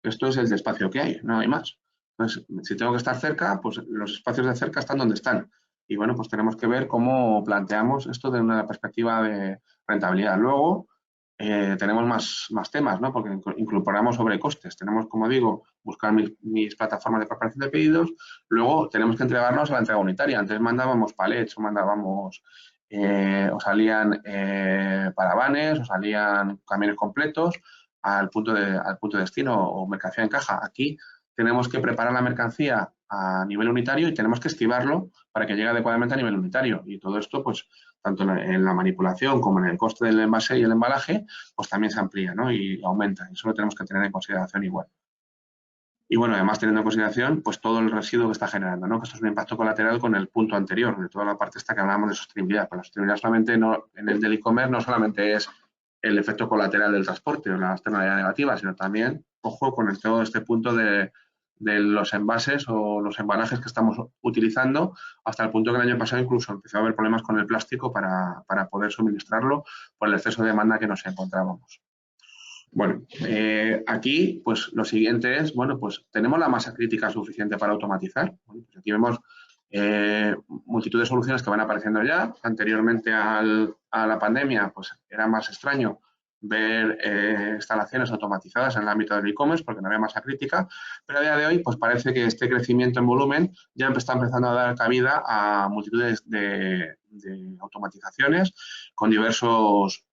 esto es el espacio que hay, no hay más. Entonces, si tengo que estar cerca, pues los espacios de cerca están donde están. Y bueno, pues tenemos que ver cómo planteamos esto de una perspectiva de rentabilidad. Luego, tenemos más temas, ¿no? Porque incorporamos sobrecostes. Tenemos, como digo, buscar mis plataformas de preparación de pedidos. Luego tenemos que entregarnos a la entrega unitaria. Antes mandábamos palets o mandábamos, o salían paravanes o salían camiones completos al punto de destino o mercancía en caja. Aquí tenemos que preparar la mercancía a nivel unitario y tenemos que estibarlo para que llegue adecuadamente a nivel unitario. Y todo esto, pues, tanto en la manipulación como en el coste del envase y el embalaje, pues también se amplía, ¿no? Y aumenta. Eso lo tenemos que tener en consideración igual. Y bueno, además teniendo en consideración pues todo el residuo que está generando, ¿no? Que esto es un impacto colateral con el punto anterior, de toda la parte esta que hablábamos de sostenibilidad. Pues la sostenibilidad solamente no, en el del e-commerce no solamente es el efecto colateral del transporte o la externalidad negativa, sino también, ojo, con todo este punto de los envases o los embalajes que estamos utilizando, hasta el punto que el año pasado incluso empezó a haber problemas con el plástico para poder suministrarlo por el exceso de demanda que nos encontrábamos. Bueno, aquí pues lo siguiente es, bueno, pues tenemos la masa crítica suficiente para automatizar. Bueno, pues aquí vemos multitud de soluciones que van apareciendo ya. Anteriormente a la pandemia, pues era más extraño ver instalaciones automatizadas en el ámbito del e-commerce porque no había masa crítica, pero a día de hoy pues parece que este crecimiento en volumen ya está empezando a dar cabida a multitudes de automatizaciones con diversos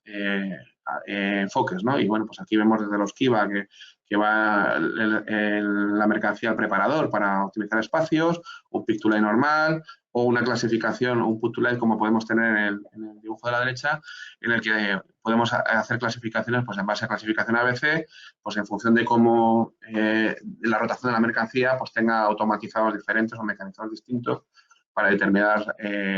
enfoques, ¿no? Y bueno, pues aquí vemos desde los Kiva que va la mercancía al preparador para optimizar espacios, un pick to line normal o una clasificación, un put to line como podemos tener en el dibujo de la derecha, en el que podemos hacer clasificaciones pues en base a clasificación ABC, pues en función de cómo la rotación de la mercancía pues tenga automatizados diferentes o mecanizados distintos para determinadas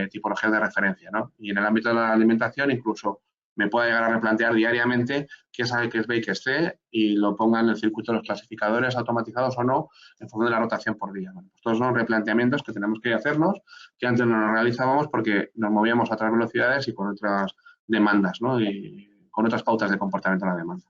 tipologías de referencia, ¿no? Y en el ámbito de la alimentación incluso me pueda llegar a replantear diariamente qué sabe que es B y que es C y lo ponga en el circuito de los clasificadores automatizados o no en función de la rotación por día. Bueno, pues todos son replanteamientos que tenemos que hacernos, que antes no nos realizábamos porque nos movíamos a otras velocidades y con otras demandas, ¿no? Y con otras pautas de comportamiento de la demanda.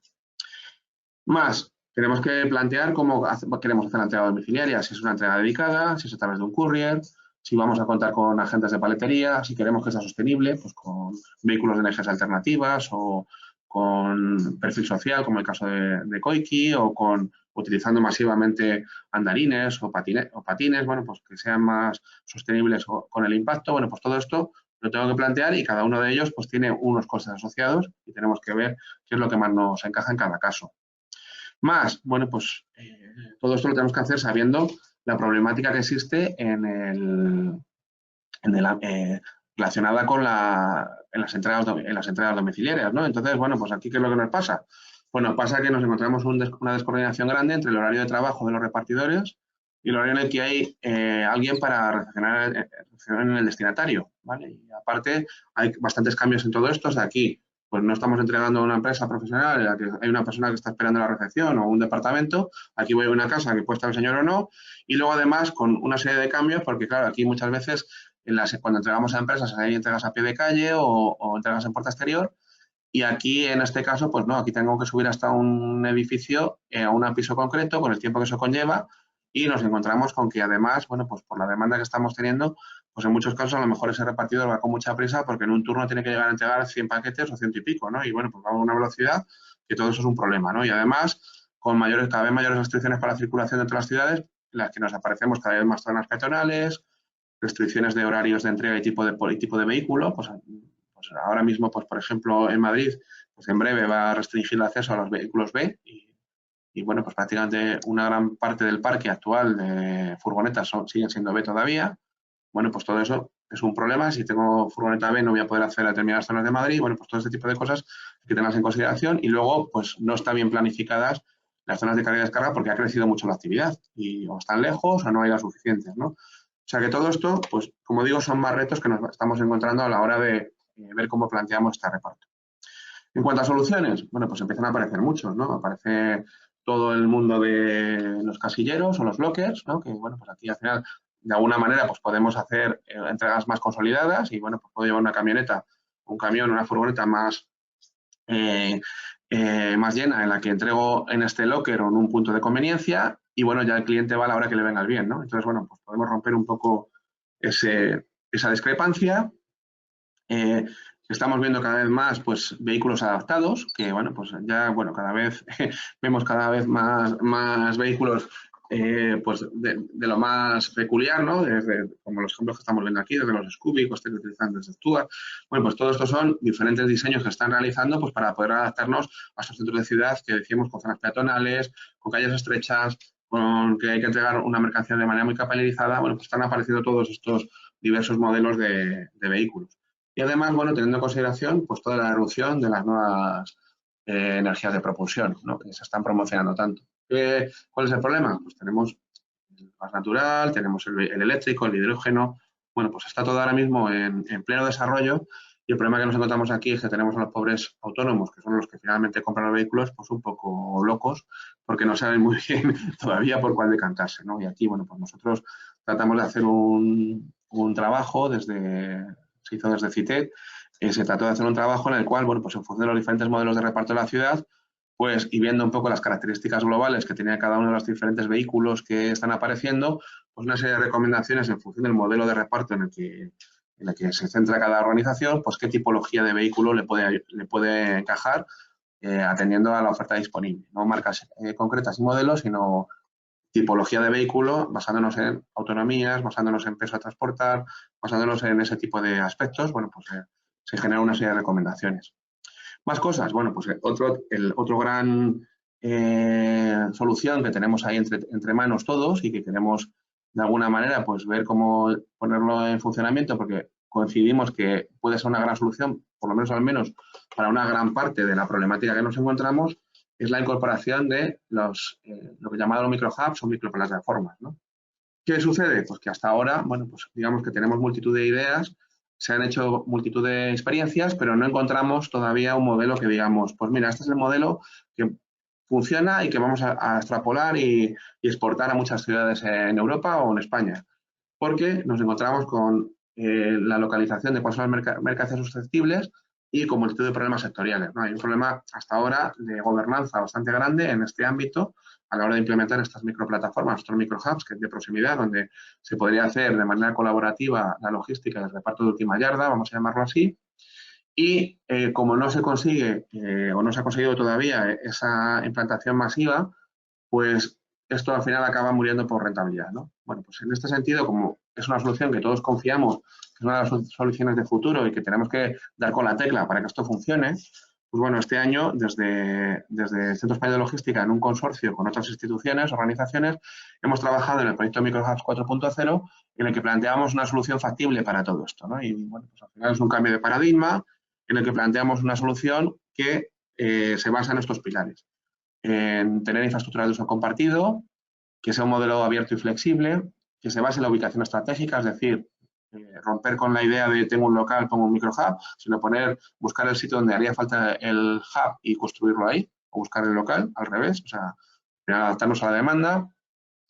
Más, tenemos que plantear cómo queremos hacer la entrega domiciliaria, si es una entrega dedicada, si es a través de un courier, si vamos a contar con agentes de paletería, si queremos que sea sostenible, pues con vehículos de energías alternativas o con perfil social, como el caso de Koiki, o utilizando masivamente andarines o patines, bueno, pues que sean más sostenibles con el impacto. Bueno, pues todo esto lo tengo que plantear y cada uno de ellos pues tiene unos costes asociados y tenemos que ver qué es lo que más nos encaja en cada caso. Más, bueno, pues todo esto lo tenemos que hacer sabiendo la problemática que existe relacionada con en las entregas domiciliarias, ¿no? Entonces, bueno, pues aquí, ¿qué es lo que nos pasa? Bueno, pasa que nos encontramos una descoordinación grande entre el horario de trabajo de los repartidores y el horario en el que hay alguien para recepcionar en el destinatario, ¿vale? Y aparte, hay bastantes cambios en todo esto. O sea, aquí pues no estamos entregando a una empresa profesional en la que hay una persona que está esperando la recepción o un departamento. Aquí voy a una casa que puede estar el señor o no. Y luego, además, con una serie de cambios, porque, claro, aquí muchas veces cuando entregamos a empresas hay entregas a pie de calle o entregas en puerta exterior. Y aquí, en este caso, pues no, aquí tengo que subir hasta un edificio, a un piso concreto, con el tiempo que eso conlleva, y nos encontramos con que además, bueno, pues por la demanda que estamos teniendo, pues en muchos casos a lo mejor ese repartidor va con mucha prisa porque en un turno tiene que llegar a entregar 100 paquetes o 100 y pico, ¿no? Y bueno, pues va a una velocidad que todo eso es un problema, ¿no? Y además, con cada vez mayores restricciones para la circulación dentro de las ciudades, en las que nos aparecemos cada vez más zonas peatonales, restricciones de horarios de entrega y tipo de vehículo, pues ahora mismo, pues por ejemplo, en Madrid, pues en breve va a restringir el acceso a los vehículos B y bueno, pues prácticamente una gran parte del parque actual de furgonetas siguen siendo B todavía. Bueno, pues todo eso es un problema. Si tengo furgoneta B no voy a poder acceder a determinadas zonas de Madrid. Bueno, pues todo este tipo de cosas hay que tenerlas en consideración y luego, pues no están bien planificadas las zonas de carga y descarga porque ha crecido mucho la actividad y o están lejos o no hay las suficientes, ¿no? O sea que todo esto, pues como digo, son más retos que nos estamos encontrando a la hora de ver cómo planteamos este reparto. En cuanto a soluciones, bueno, pues empiezan a aparecer muchos, ¿no? Aparece todo el mundo de los casilleros o los lockers, ¿no? Que, bueno, pues aquí al final, de alguna manera, pues podemos hacer entregas más consolidadas y, bueno, pues puedo llevar una camioneta, un camión, una furgoneta más llena en la que entrego en este locker o en un punto de conveniencia y, bueno, ya el cliente va a la hora que le venga el bien, ¿no? Entonces, bueno, pues podemos romper un poco esa discrepancia. Estamos viendo cada vez más pues, vehículos adaptados, que bueno, pues ya bueno, cada vez vemos cada vez más vehículos pues de lo más peculiar, ¿no? Desde, como los ejemplos que estamos viendo aquí, desde los Scooby, que estén utilizando desde Stuart. Bueno, pues todo esto son diferentes diseños que están realizando pues, para poder adaptarnos a estos centros de ciudad que decimos con zonas peatonales, con calles estrechas, con que hay que entregar una mercancía de manera muy capilarizada. Bueno, pues están apareciendo todos estos diversos modelos de vehículos. Y además, bueno, teniendo en consideración pues, toda la erupción de las nuevas energías de propulsión, ¿no? Que se están promocionando tanto. ¿Cuál es el problema? Pues tenemos el gas natural, tenemos el eléctrico, el hidrógeno. Bueno, pues está todo ahora mismo en pleno desarrollo y el problema que nos encontramos aquí es que tenemos a los pobres autónomos, que son los que finalmente compran los vehículos, pues un poco locos, porque no saben muy bien todavía por cuál decantarse, ¿no? Y aquí, bueno, pues nosotros tratamos de hacer un trabajo se hizo desde CITED, se trató de hacer un trabajo en el cual, bueno, pues en función de los diferentes modelos de reparto de la ciudad, pues y viendo un poco las características globales que tenía cada uno de los diferentes vehículos que están apareciendo, pues una serie de recomendaciones en función del modelo de reparto en el que se centra cada organización, pues qué tipología de vehículo le puede encajar atendiendo a la oferta disponible. No marcas concretas y modelos, sino tipología de vehículo basándonos en autonomías, basándonos en peso a transportar, basándonos en ese tipo de aspectos, bueno, pues se genera una serie de recomendaciones. Más cosas, bueno, pues otro gran solución que tenemos ahí entre manos todos y que queremos de alguna manera pues ver cómo ponerlo en funcionamiento porque coincidimos que puede ser una gran solución, por lo menos al menos para una gran parte de la problemática que nos encontramos, es la incorporación de lo que llamamos microhubs o microplataformas, ¿no? ¿Qué sucede? Pues que hasta ahora, bueno, pues digamos que tenemos multitud de ideas, se han hecho multitud de experiencias, pero no encontramos todavía un modelo que digamos, pues mira, este es el modelo que funciona y que vamos a extrapolar y exportar a muchas ciudades en Europa o en España. Porque nos encontramos con la localización de cuáles son las mercancías susceptibles y con multitud de problemas sectoriales, ¿no? Hay un problema hasta ahora de gobernanza bastante grande en este ámbito a la hora de implementar estas microplataformas, estos microhubs que es de proximidad, donde se podría hacer de manera colaborativa la logística y el reparto de última yarda, vamos a llamarlo así, y como no se consigue o no se ha conseguido todavía esa implantación masiva, pues esto al final acaba muriendo por rentabilidad, ¿no? Bueno, pues en este sentido, como es una solución que todos confiamos, que es una de las soluciones de futuro y que tenemos que dar con la tecla para que esto funcione, pues bueno, este año desde el Centro Español de Logística en un consorcio con otras instituciones, organizaciones, hemos trabajado en el proyecto Microhubs 4.0 en el que planteamos una solución factible para todo esto, ¿no? Y bueno, pues al final es un cambio de paradigma en el que planteamos una solución que se basa en estos pilares. En tener infraestructura de uso compartido, que sea un modelo abierto y flexible, que se base en la ubicación estratégica, es decir, romper con la idea de tengo un local, pongo un microhub, sino buscar el sitio donde haría falta el hub y construirlo ahí, o buscar el local, al revés, o sea, adaptarnos a la demanda,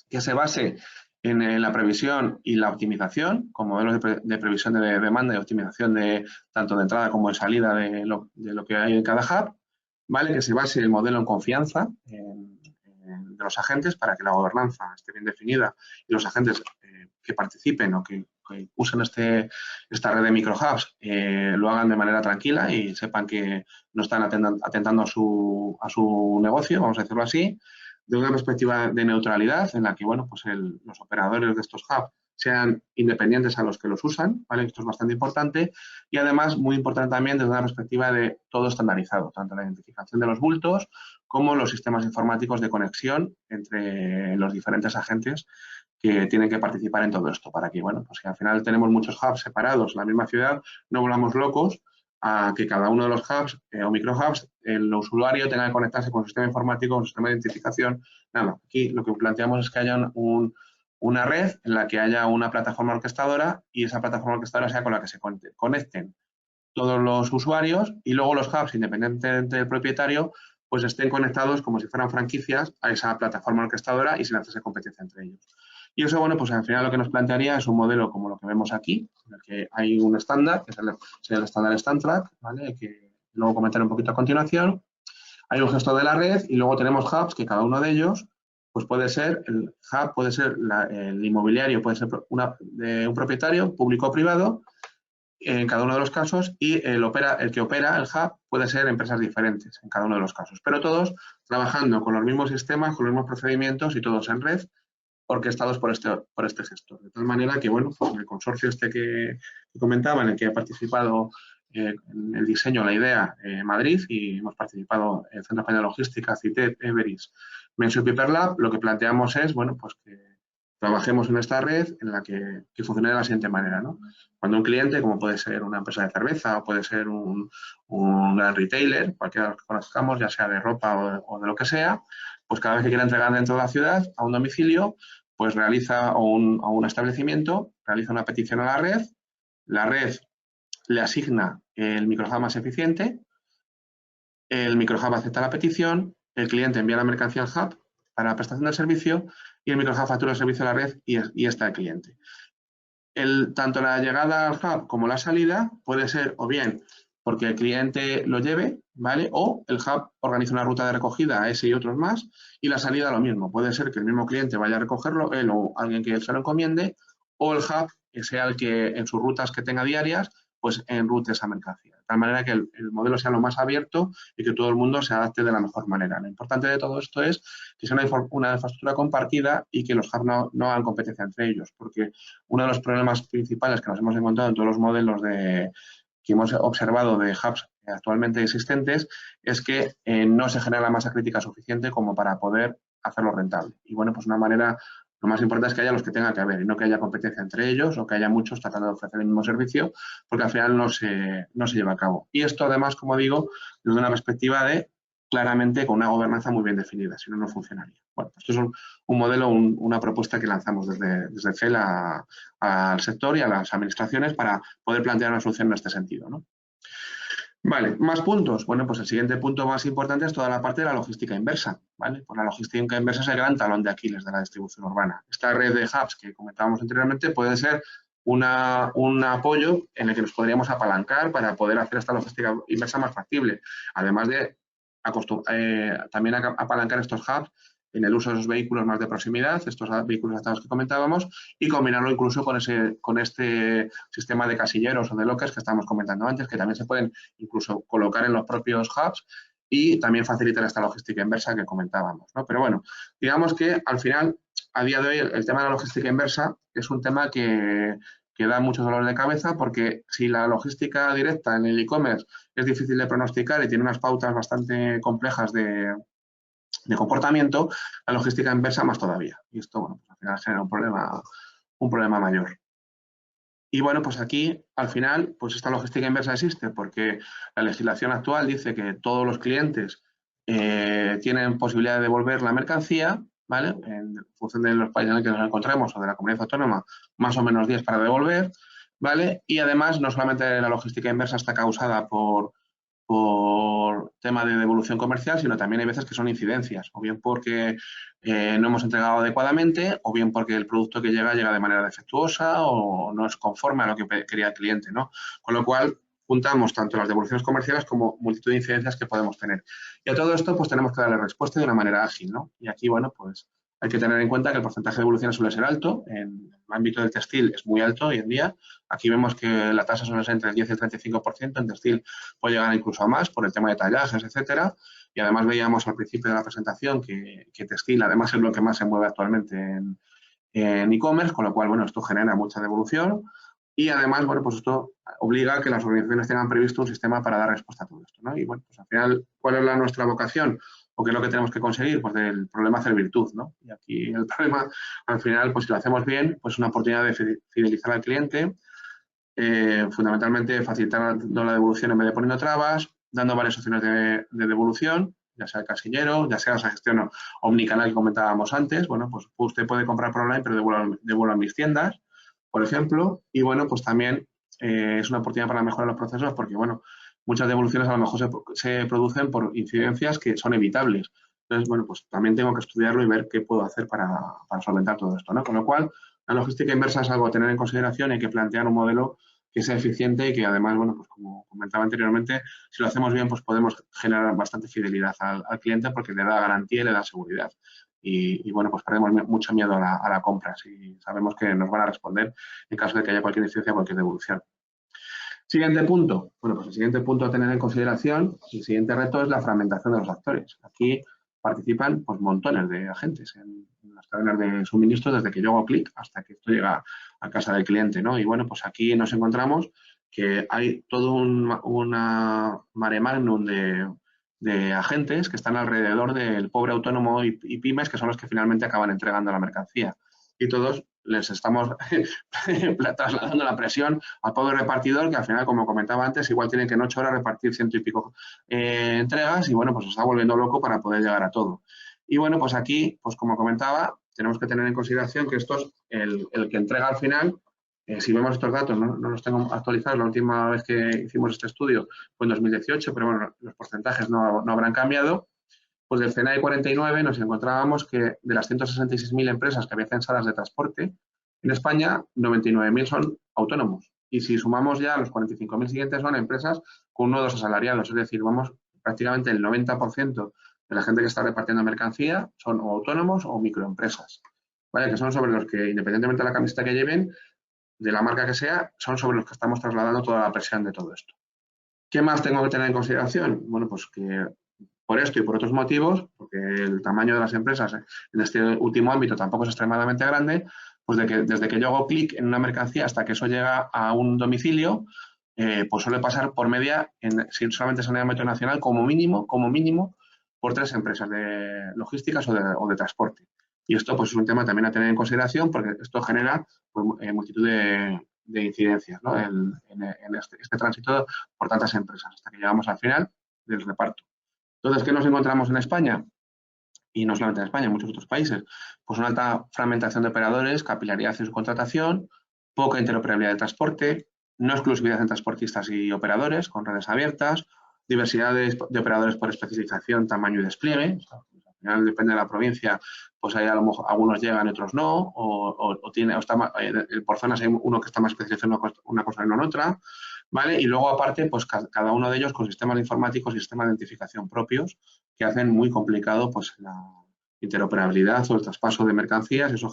que se base en la previsión y la optimización, con modelos de previsión de demanda y optimización de tanto de entrada como de salida de lo que hay en cada hub, ¿vale? Que se base el modelo en confianza de los agentes para que la gobernanza esté bien definida y los agentes que participen o que usen esta red de microhubs lo hagan de manera tranquila y sepan que no están atentando a su negocio, vamos a decirlo así, de una perspectiva de neutralidad en la que, bueno, pues los operadores de estos hubs sean independientes a los que los usan, ¿vale? Esto es bastante importante y además muy importante también desde una perspectiva de todo estandarizado, tanto la identificación de los bultos como los sistemas informáticos de conexión entre los diferentes agentes que tienen que participar en todo esto, para que, bueno, pues que al final tenemos muchos hubs separados en la misma ciudad, no volvamos locos a que cada uno de los hubs o microhubs, el usuario tenga que conectarse con un sistema informático, un sistema de identificación. Nada, aquí lo que planteamos es que haya una red en la que haya una plataforma orquestadora y esa plataforma orquestadora sea con la que se conecten todos los usuarios y luego los hubs, independientemente del propietario, pues estén conectados como si fueran franquicias a esa plataforma orquestadora y sin hacerse competencia entre ellos. Y eso, bueno, pues al final lo que nos plantearía es un modelo como lo que vemos aquí, en el que hay un estándar, que es el estándar StandTrack, ¿vale? Que luego comentaré un poquito a continuación. Hay un gestor de la red y luego tenemos hubs que cada uno de ellos, pues puede ser, el hub puede ser el inmobiliario, puede ser de un propietario, público o privado, en cada uno de los casos y el que opera el hub puede ser empresas diferentes en cada uno de los casos, pero todos trabajando con los mismos sistemas, con los mismos procedimientos y todos en red, orquestados por este gestor. De tal manera que, bueno, pues el consorcio que comentaba, en el que ha participado en el diseño, la idea, Madrid, y hemos participado en Centro Español de Logística, CITED, Everis, Mensio y Piperlab, lo que planteamos es, bueno, pues que trabajemos en esta red en la que funcione de la siguiente manera, ¿no? Cuando un cliente, como puede ser una empresa de cerveza o puede ser un gran retailer, cualquiera que conozcamos, ya sea de ropa o de lo que sea, pues cada vez que quiera entregar dentro de la ciudad a un domicilio, pues realiza a un establecimiento, realiza una petición a la red le asigna el microhub más eficiente, el microhub acepta la petición, el cliente envía la mercancía al hub para la prestación del servicio y el microhub factura el servicio a la red y está el cliente. Tanto la llegada al hub como la salida puede ser o bien porque el cliente lo lleve, ¿vale? O el hub organiza una ruta de recogida a ese y otros más y la salida lo mismo. Puede ser que el mismo cliente vaya a recogerlo, él o alguien que se lo encomiende, o el hub que sea el que en sus rutas que tenga diarias, pues enrute esa mercancía. De tal manera que el modelo sea lo más abierto y que todo el mundo se adapte de la mejor manera. Lo importante de todo esto es que sea una infraestructura compartida y que los hubs no hagan competencia entre ellos, porque uno de los problemas principales que nos hemos encontrado en todos los modelos que hemos observado de hubs actualmente existentes es que no se genera la masa crítica suficiente como para poder hacerlo rentable. Y bueno, pues una manera, lo más importante es que haya los que tenga que haber y no que haya competencia entre ellos o que haya muchos tratando de ofrecer el mismo servicio, porque al final no se lleva a cabo. Y esto además, como digo, desde una perspectiva de claramente con una gobernanza muy bien definida, si no, no funcionaría. Bueno, esto es un modelo, una propuesta que lanzamos desde CEL al sector y a las administraciones para poder plantear una solución en este sentido, ¿no? Vale, más puntos. Bueno, pues el siguiente punto más importante es toda la parte de la logística inversa, ¿vale? Pues la logística inversa es el gran talón de Aquiles de la distribución urbana. Esta red de hubs que comentábamos anteriormente puede ser un apoyo en el que nos podríamos apalancar para poder hacer esta logística inversa más factible. Además de también apalancar estos hubs en el uso de esos vehículos más de proximidad, estos vehículos adaptados que comentábamos, y combinarlo incluso con este sistema de casilleros o de lockers que estábamos comentando antes, que también se pueden incluso colocar en los propios hubs y también facilitar esta logística inversa que comentábamos, ¿no? Pero bueno, digamos que al final, a día de hoy, el tema de la logística inversa es un tema que da mucho dolor de cabeza porque si la logística directa en el e-commerce es difícil de pronosticar y tiene unas pautas bastante complejas de comportamiento, la logística inversa más todavía. Y esto, bueno, pues al final genera un problema mayor. Y bueno, pues aquí, al final, pues esta logística inversa existe porque la legislación actual dice que todos los clientes tienen posibilidad de devolver la mercancía, ¿vale? En función de los países en los que nos encontremos o de la comunidad autónoma, más o menos 10 para devolver, ¿vale? Y además, no solamente la logística inversa está causada por tema de devolución comercial, sino también hay veces que son incidencias, o bien porque no hemos entregado adecuadamente, o bien porque el producto que llega de manera defectuosa o no es conforme a lo que quería el cliente, ¿no? Con lo cual, juntamos tanto las devoluciones comerciales como multitud de incidencias que podemos tener. Y a todo esto, pues tenemos que darle respuesta de una manera ágil, ¿no? Y aquí, bueno, pues hay que tener en cuenta que el porcentaje de devoluciones suele ser alto. En el ámbito del textil es muy alto hoy en día. Aquí vemos que la tasa suele ser entre el 10 y el 35%. En textil puede llegar incluso a más por el tema de tallajes, etcétera. Y además veíamos al principio de la presentación que textil además es lo que más se mueve actualmente en e-commerce, con lo cual, bueno, esto genera mucha devolución. Y además, bueno, pues esto obliga a que las organizaciones tengan previsto un sistema para dar respuesta a todo esto, ¿no? Y bueno, pues al final, ¿cuál es nuestra vocación? ¿O qué es lo que tenemos que conseguir? Pues del problema hacer virtud, ¿no? Y aquí el problema, al final, pues si lo hacemos bien, pues es una oportunidad de fidelizar al cliente, fundamentalmente facilitando la devolución en vez de poniendo trabas, dando varias opciones de devolución, ya sea el casillero, ya sea esa gestión omnicanal que comentábamos antes. Bueno, pues usted puede comprar por online, pero devuelvo a mis tiendas, por ejemplo. Y bueno, pues también es una oportunidad para mejorar los procesos porque, bueno, muchas devoluciones a lo mejor se producen por incidencias que son evitables. Entonces, bueno, pues también tengo que estudiarlo y ver qué puedo hacer para solventar todo esto, ¿no? Con lo cual, la logística inversa es algo a tener en consideración y hay que plantear un modelo que sea eficiente y que además, bueno, pues como comentaba anteriormente, si lo hacemos bien, pues podemos generar bastante fidelidad al cliente porque le da garantía y le da seguridad. Y bueno, pues perdemos mucho miedo a la compra si sabemos que nos van a responder en caso de que haya cualquier incidencia, cualquier devolución. Siguiente punto. Bueno, pues el siguiente punto a tener en consideración, el siguiente reto es la fragmentación de los actores. Aquí participan pues montones de agentes en las cadenas de suministro desde que yo hago clic hasta que esto llega a casa del cliente, ¿no? Y bueno, pues aquí nos encontramos que hay todo una mare magnum de agentes que están alrededor del pobre autónomo y pymes, que son los que finalmente acaban entregando la mercancía. Y todos les estamos trasladando la presión al pobre repartidor, que al final, como comentaba antes, igual tienen que en 8 horas repartir 100 y pico entregas y bueno, pues se está volviendo loco para poder llegar a todo. Y bueno, pues aquí, pues como comentaba, tenemos que tener en consideración que esto es el que entrega al final. Si vemos estos datos, no los tengo actualizados, la última vez que hicimos este estudio fue en 2018, pero bueno, los porcentajes no habrán cambiado. Pues del CNAE 49 nos encontrábamos que de las 166.000 empresas que había censadas de transporte, en España 99.000 son autónomos. Y si sumamos ya los 45.000 siguientes son empresas con nodos asalariados, es decir, vamos prácticamente el 90% de la gente que está repartiendo mercancía son o autónomos o microempresas, ¿vale? Que son sobre los que, independientemente de la camiseta que lleven, de la marca que sea, son sobre los que estamos trasladando toda la presión de todo esto. ¿Qué más tengo que tener en consideración? Bueno, pues que por esto y por otros motivos, porque el tamaño de las empresas en este último ámbito tampoco es extremadamente grande, pues desde que yo hago clic en una mercancía hasta que eso llega a un domicilio, pues suele pasar por media, si solamente es en el ámbito nacional, como mínimo, por 3 empresas de logísticas o de transporte. Y esto pues es un tema también a tener en consideración porque esto genera pues, multitud de incidencias, ¿no? en este tránsito por tantas empresas, hasta que llegamos al final del reparto. Entonces, ¿qué nos encontramos en España? Y no solamente en España, en muchos otros países. Pues una alta fragmentación de operadores, capilaridad en su contratación, poca interoperabilidad de transporte, no exclusividad en transportistas y operadores con redes abiertas, diversidad de operadores por especialización, tamaño y despliegue. O sea, pues al final depende de la provincia, pues hay a lo mejor algunos llegan y otros no, o está por zonas hay uno que está más especializado en una cosa y no en otra. ¿Vale? Y luego, aparte, pues cada uno de ellos con sistemas informáticos y sistemas de identificación propios que hacen muy complicado pues, la interoperabilidad o el traspaso de mercancías. Eso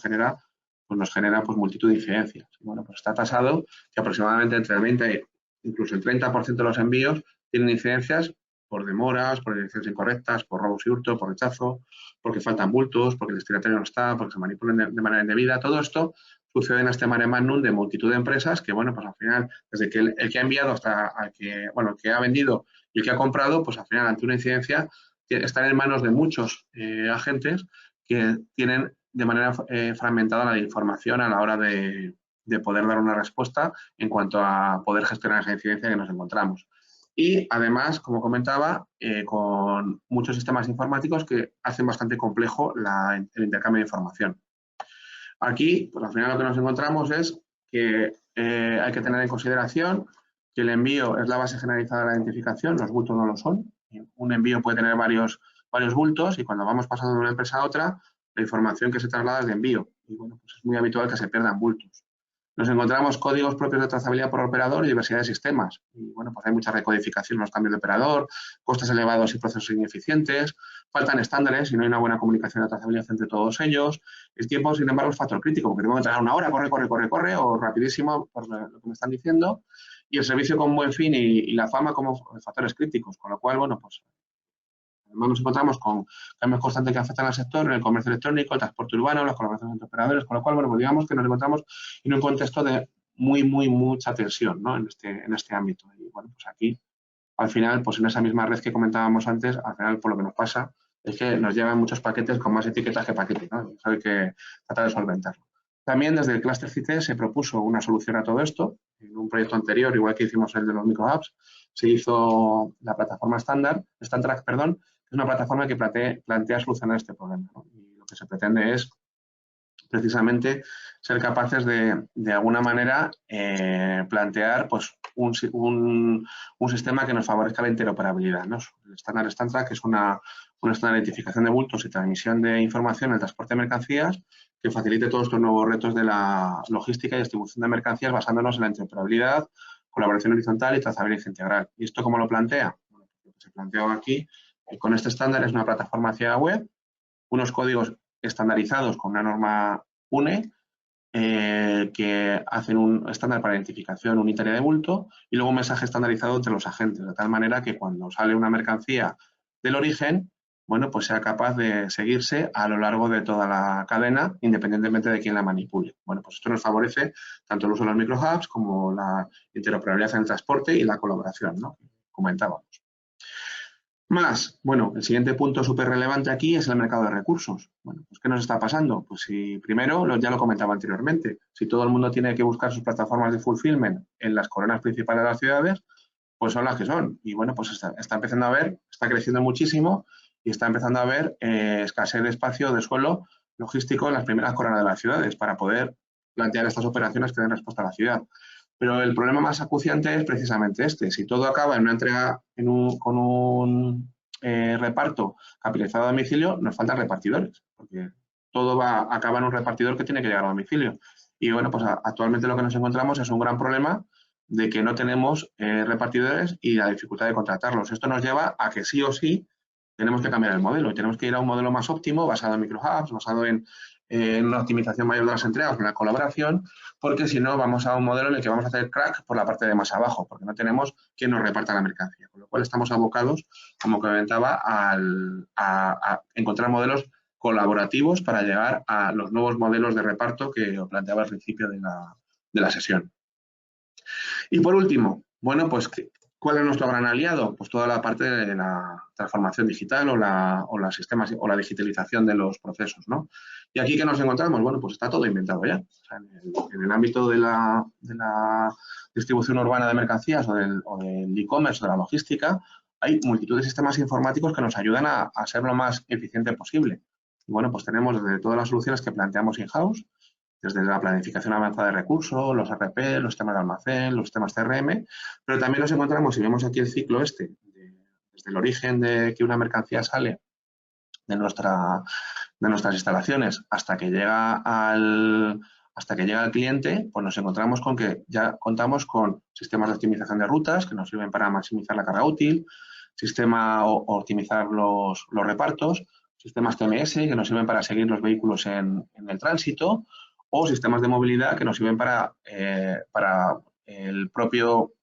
nos genera pues, multitud de incidencias. Bueno, pues está tasado que aproximadamente entre el 20 incluso el 30% de los envíos tienen incidencias por demoras, por direcciones incorrectas, por robos y hurto, por rechazo, porque faltan bultos, porque el destinatario no está, porque se manipulan de manera indebida. Todo esto sucede en este mare magnum de multitud de empresas que, bueno, pues al final, desde que el que ha enviado hasta el que ha vendido y el que ha comprado, pues al final, ante una incidencia, están en manos de muchos agentes que tienen de manera fragmentada la información a la hora de poder dar una respuesta en cuanto a poder gestionar esa incidencia que nos encontramos. Y además, como comentaba, con muchos sistemas informáticos que hacen bastante complejo el intercambio de información. Aquí, pues al final lo que nos encontramos es que hay que tener en consideración que el envío es la base generalizada de la identificación, los bultos no lo son. Un envío puede tener varios bultos y cuando vamos pasando de una empresa a otra, la información que se traslada es de envío. Y bueno, pues es muy habitual que se pierdan bultos. Nos encontramos códigos propios de trazabilidad por operador y diversidad de sistemas. Y bueno, pues hay mucha recodificación en los cambios de operador, costes elevados y procesos ineficientes, faltan estándares y no hay una buena comunicación de trazabilidad entre todos ellos. El tiempo, sin embargo, es factor crítico, porque tengo que entregar una hora, corre, o rapidísimo, por lo que me están diciendo, y el servicio con buen fin y la fama como factores críticos, con lo cual, bueno, pues además nos encontramos con cambios constantes que afectan al sector, en el comercio electrónico, el transporte urbano, las colaboraciones entre operadores, con lo cual, bueno, pues digamos que nos encontramos en un contexto de mucha tensión, ¿no? en este ámbito. Y bueno, pues aquí, al final, pues en esa misma red que comentábamos antes, al final, por lo que nos pasa, es que nos llegan muchos paquetes con más etiquetas que paquetes, ¿no? Y eso hay que tratar de solventarlo. También desde el Cluster CITES se propuso una solución a todo esto. En un proyecto anterior, igual que hicimos el de los microapps, se hizo la plataforma Standtrack, que es una plataforma que plantea solucionar este problema, ¿no? Y lo que se pretende es precisamente ser capaces de alguna manera plantear pues, un sistema que nos favorezca la interoperabilidad, ¿no? El estándar Standtrack es una estándar de identificación de bultos y transmisión de información en el transporte de mercancías que facilite todos estos nuevos retos de la logística y distribución de mercancías basándonos en la interoperabilidad, colaboración horizontal y trazabilidad integral. ¿Y esto cómo lo plantea? Bueno, lo que se planteó aquí con este estándar es una plataforma hacia web, unos códigos estandarizados con una norma UNE que hacen un estándar para identificación unitaria de bulto y luego un mensaje estandarizado entre los agentes, de tal manera que cuando sale una mercancía del origen, bueno, pues sea capaz de seguirse a lo largo de toda la cadena, independientemente de quién la manipule. Bueno, pues esto nos favorece tanto el uso de los microhubs como la interoperabilidad en el transporte y la colaboración, ¿no? Que comentábamos. Más, bueno, el siguiente punto súper relevante aquí es el mercado de recursos. Bueno, pues ¿qué nos está pasando? Pues si primero, ya lo comentaba anteriormente, si todo el mundo tiene que buscar sus plataformas de fulfillment en las coronas principales de las ciudades, pues son las que son. Y bueno, pues está empezando a haber, está creciendo muchísimo y está empezando a haber escasez de espacio de suelo logístico en las primeras coronas de las ciudades para poder plantear estas operaciones que den respuesta a la ciudad. Pero el problema más acuciante es precisamente este. Si todo acaba en una entrega con un reparto capitalizado a domicilio, nos faltan repartidores, porque todo acaba en un repartidor que tiene que llegar a domicilio. Y bueno, pues actualmente lo que nos encontramos es un gran problema de que no tenemos repartidores y la dificultad de contratarlos. Esto nos lleva a que sí o sí tenemos que cambiar el modelo y tenemos que ir a un modelo más óptimo basado en microhubs, basado en una optimización mayor de las entregas, en la colaboración, porque si no vamos a un modelo en el que vamos a hacer crack por la parte de más abajo, porque no tenemos quien nos reparta la mercancía. Con lo cual estamos abocados, como comentaba, a encontrar modelos colaborativos para llegar a los nuevos modelos de reparto que os planteaba al principio de la sesión. Y por último, bueno, pues ¿cuál es nuestro gran aliado? Pues toda la parte de la transformación digital o la digitalización de los procesos, ¿no? Y aquí, ¿qué nos encontramos? Bueno, pues está todo inventado ya. O sea, en el ámbito de la distribución urbana de mercancías o del e-commerce o de la logística, hay multitud de sistemas informáticos que nos ayudan a ser lo más eficiente posible. Y bueno, pues tenemos desde todas las soluciones que planteamos in-house, desde la planificación avanzada de recursos, los RP, los sistemas de almacén, los sistemas CRM, pero también nos encontramos, si vemos aquí el ciclo desde el origen de que una mercancía sale de nuestras instalaciones hasta que llega al cliente, pues nos encontramos con que ya contamos con sistemas de optimización de rutas que nos sirven para maximizar la carga útil, sistema o optimizar los repartos, sistemas TMS que nos sirven para seguir los vehículos en el tránsito, o sistemas de movilidad que nos sirven para el propio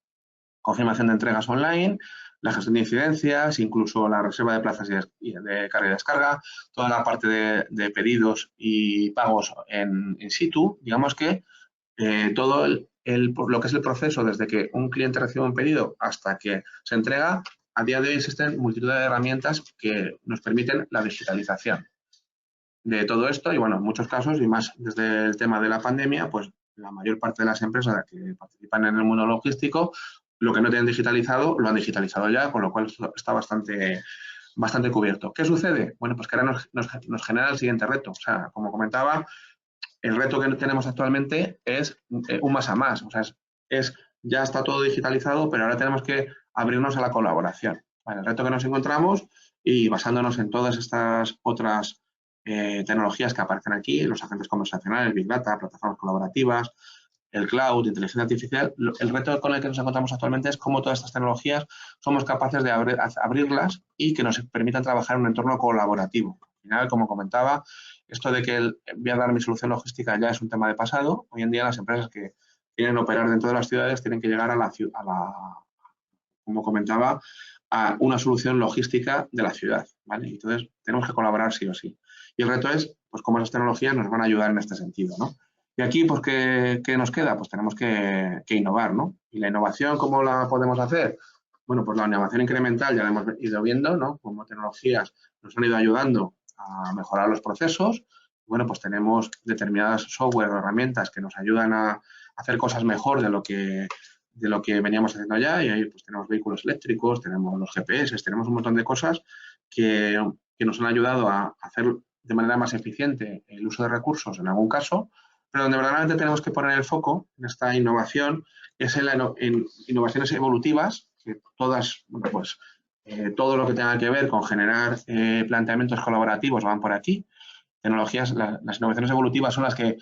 confirmación de entregas online, la gestión de incidencias, incluso la reserva de plazas de carga y descarga, toda la parte de pedidos y pagos en situ. Digamos que todo lo que es el proceso desde que un cliente recibe un pedido hasta que se entrega, a día de hoy existen multitud de herramientas que nos permiten la digitalización de todo esto y, bueno, en muchos casos, y más desde el tema de la pandemia, pues la mayor parte de las empresas que participan en el mundo logístico, lo que no tienen digitalizado, lo han digitalizado ya, con lo cual está bastante cubierto. ¿Qué sucede? Bueno, pues que ahora nos genera el siguiente reto. O sea, como comentaba, el reto que tenemos actualmente es un más a más. O sea, ya está todo digitalizado, pero ahora tenemos que abrirnos a la colaboración. Vale, el reto que nos encontramos y basándonos en todas estas otras tecnologías que aparecen aquí, los agentes conversacionales, Big Data, plataformas colaborativas, el cloud, inteligencia artificial, el reto con el que nos encontramos actualmente es cómo todas estas tecnologías somos capaces de abrirlas y que nos permitan trabajar en un entorno colaborativo. Al final, como comentaba, esto de que voy a dar mi solución logística ya es un tema de pasado. Hoy en día las empresas que quieren operar dentro de las ciudades tienen que llegar como comentaba, a una solución logística de la ciudad, ¿vale? Entonces, tenemos que colaborar sí o sí. Y el reto es, pues, cómo esas tecnologías nos van a ayudar en este sentido, ¿no? Y aquí, pues, ¿qué nos queda? Pues tenemos que innovar, ¿no? ¿Y la innovación cómo la podemos hacer? Bueno, pues la innovación incremental ya la hemos ido viendo, ¿no? Como tecnologías nos han ido ayudando a mejorar los procesos. Bueno, pues tenemos determinadas software o herramientas que nos ayudan a hacer cosas mejor de lo que veníamos haciendo ya, y ahí pues tenemos vehículos eléctricos, tenemos los GPS, tenemos un montón de cosas que nos han ayudado a hacer de manera más eficiente el uso de recursos en algún caso, pero donde verdaderamente tenemos que poner el foco en esta innovación es en innovaciones evolutivas, que todas, bueno, pues todo lo que tenga que ver con generar planteamientos colaborativos van por aquí. Tecnologías, las innovaciones evolutivas son las que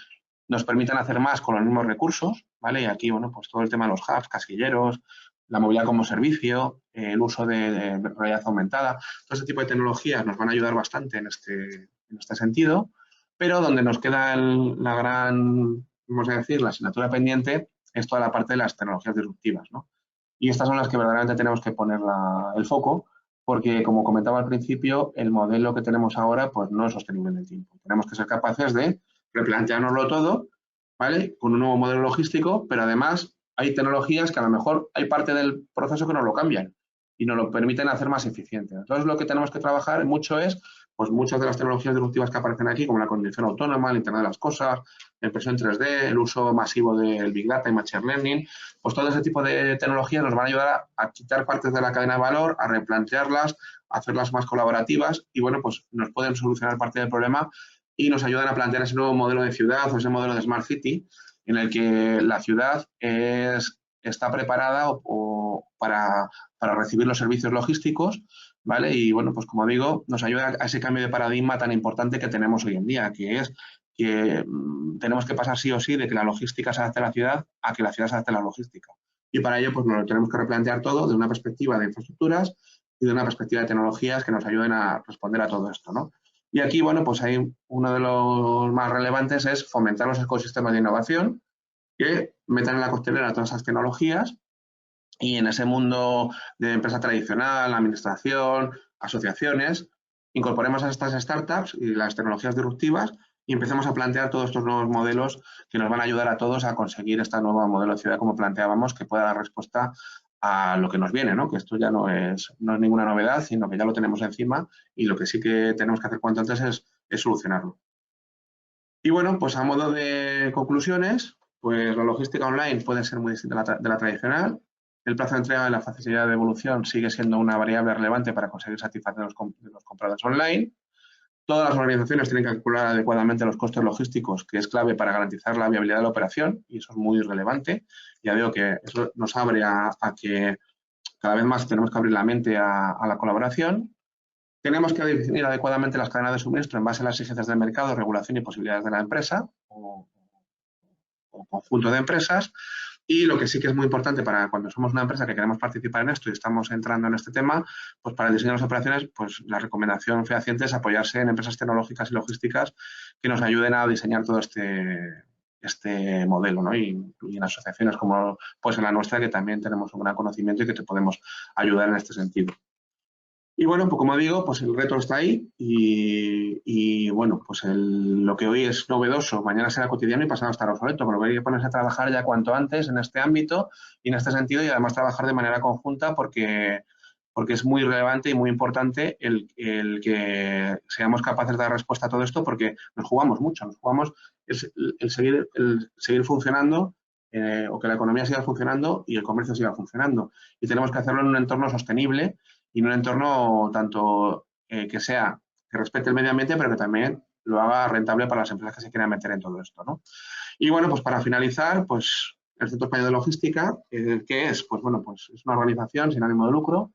nos permiten hacer más con los mismos recursos, ¿vale? Y aquí, bueno, pues todo el tema de los hubs, casquilleros, la movilidad como servicio, el uso de realidad aumentada, todo este tipo de tecnologías nos van a ayudar bastante en este sentido, pero donde nos queda la gran vamos a decir, la asignatura pendiente es toda la parte de las tecnologías disruptivas, ¿no? Y estas son las que verdaderamente tenemos que poner el foco, porque, como comentaba al principio, el modelo que tenemos ahora pues, no es sostenible en el tiempo. Tenemos que ser capaces de replanteárnoslo todo, ¿vale? Con un nuevo modelo logístico, pero además hay tecnologías que a lo mejor hay parte del proceso que nos lo cambian y nos lo permiten hacer más eficiente. Entonces, lo que tenemos que trabajar mucho es, pues muchas de las tecnologías disruptivas que aparecen aquí, como la conducción autónoma, el Internet de las Cosas, la impresión 3D, el uso masivo del Big Data y Machine Learning, pues todo ese tipo de tecnologías nos van a ayudar a quitar partes de la cadena de valor, a replantearlas, a hacerlas más colaborativas y, bueno, pues nos pueden solucionar parte del problema y nos ayudan a plantear ese nuevo modelo de ciudad o ese modelo de Smart City en el que la ciudad está preparada para recibir los servicios logísticos, ¿vale? Y, bueno, pues como digo, nos ayuda a ese cambio de paradigma tan importante que tenemos hoy en día, que es que tenemos que pasar sí o sí de que la logística se adapte a la ciudad a que la ciudad se adapte a la logística. Y para ello, pues nos lo tenemos que replantear todo de una perspectiva de infraestructuras y de una perspectiva de tecnologías que nos ayuden a responder a todo esto, ¿no? Y aquí, bueno, pues hay uno de los más relevantes es fomentar los ecosistemas de innovación que metan en la costelera todas esas tecnologías y en ese mundo de empresa tradicional, administración, asociaciones, incorporemos a estas startups y las tecnologías disruptivas y empecemos a plantear todos estos nuevos modelos que nos van a ayudar a todos a conseguir este nuevo modelo de ciudad como planteábamos, que pueda dar respuesta a lo que nos viene, ¿no? Que esto ya no es ninguna novedad, sino que ya lo tenemos encima y lo que sí que tenemos que hacer cuanto antes es solucionarlo. Y, bueno, pues a modo de conclusiones, pues la logística online puede ser muy distinta de la tradicional. El plazo de entrega y la facilidad de evolución sigue siendo una variable relevante para conseguir satisfacer a los compradores online. Todas las organizaciones tienen que calcular adecuadamente los costes logísticos, que es clave para garantizar la viabilidad de la operación, y eso es muy relevante. Ya veo que eso nos abre a que cada vez más tenemos que abrir la mente a la colaboración. Tenemos que definir adecuadamente las cadenas de suministro en base a las exigencias del mercado, regulación y posibilidades de la empresa o conjunto de empresas. Y lo que sí que es muy importante para cuando somos una empresa que queremos participar en esto y estamos entrando en este tema, pues para el diseño de las operaciones, pues la recomendación fehaciente es apoyarse en empresas tecnológicas y logísticas que nos ayuden a diseñar todo este modelo, ¿no? Y en asociaciones como pues en la nuestra, que también tenemos un gran conocimiento y que te podemos ayudar en este sentido. Y, bueno, pues como digo, pues el reto está ahí y bueno, pues lo que hoy es novedoso, mañana será cotidiano y pasado estará obsoleto, pero hay que ponerse a trabajar ya cuanto antes en este ámbito y en este sentido y además trabajar de manera conjunta porque es muy relevante y muy importante el que seamos capaces de dar respuesta a todo esto porque nos jugamos mucho, nos jugamos el seguir funcionando o que la economía siga funcionando y el comercio siga funcionando. Y tenemos que hacerlo en un entorno sostenible y en un entorno tanto que respete el medio ambiente, pero que también lo haga rentable para las empresas que se quieran meter en todo esto, ¿no? Y, bueno, pues para finalizar, pues el Centro Español de Logística, ¿qué es? Pues, bueno, pues es una organización sin ánimo de lucro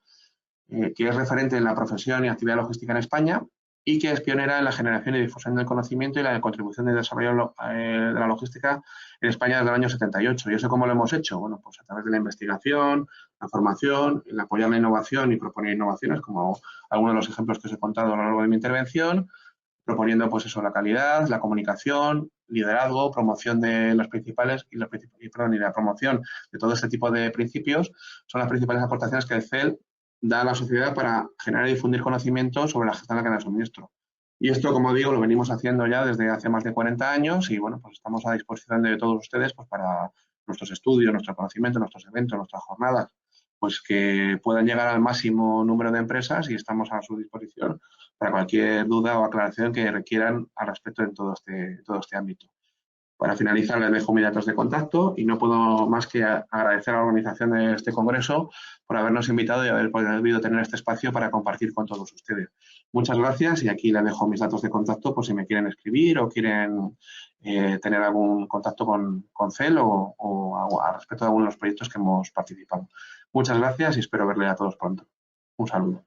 que es referente en la profesión y actividad logística en España y que es pionera en la generación y difusión del conocimiento y la contribución de desarrollo de la logística en España desde el año 78. ¿Y eso cómo lo hemos hecho? Bueno, pues a través de la investigación, la formación, el apoyar la innovación y proponer innovaciones, como algunos de los ejemplos que os he contado a lo largo de mi intervención, proponiendo pues eso, la calidad, la comunicación, liderazgo, promoción de los principales y la promoción de todo este tipo de principios son las principales aportaciones que el CEL da a la sociedad para generar y difundir conocimiento sobre la gestión de la cadena de suministro. Y esto, como digo, lo venimos haciendo ya desde hace más de 40 años y, bueno, pues estamos a disposición de todos ustedes pues para nuestros estudios, nuestro conocimiento, nuestros eventos, nuestras jornadas, pues que puedan llegar al máximo número de empresas y estamos a su disposición para cualquier duda o aclaración que requieran al respecto en todo este ámbito. Para finalizar, les dejo mis datos de contacto y no puedo más que agradecer a la organización de este congreso por habernos invitado y haber podido tener este espacio para compartir con todos ustedes. Muchas gracias y aquí les dejo mis datos de contacto por si me quieren escribir o quieren tener algún contacto con CEL o a respecto de algunos de los proyectos que hemos participado. Muchas gracias y espero verle a todos pronto. Un saludo.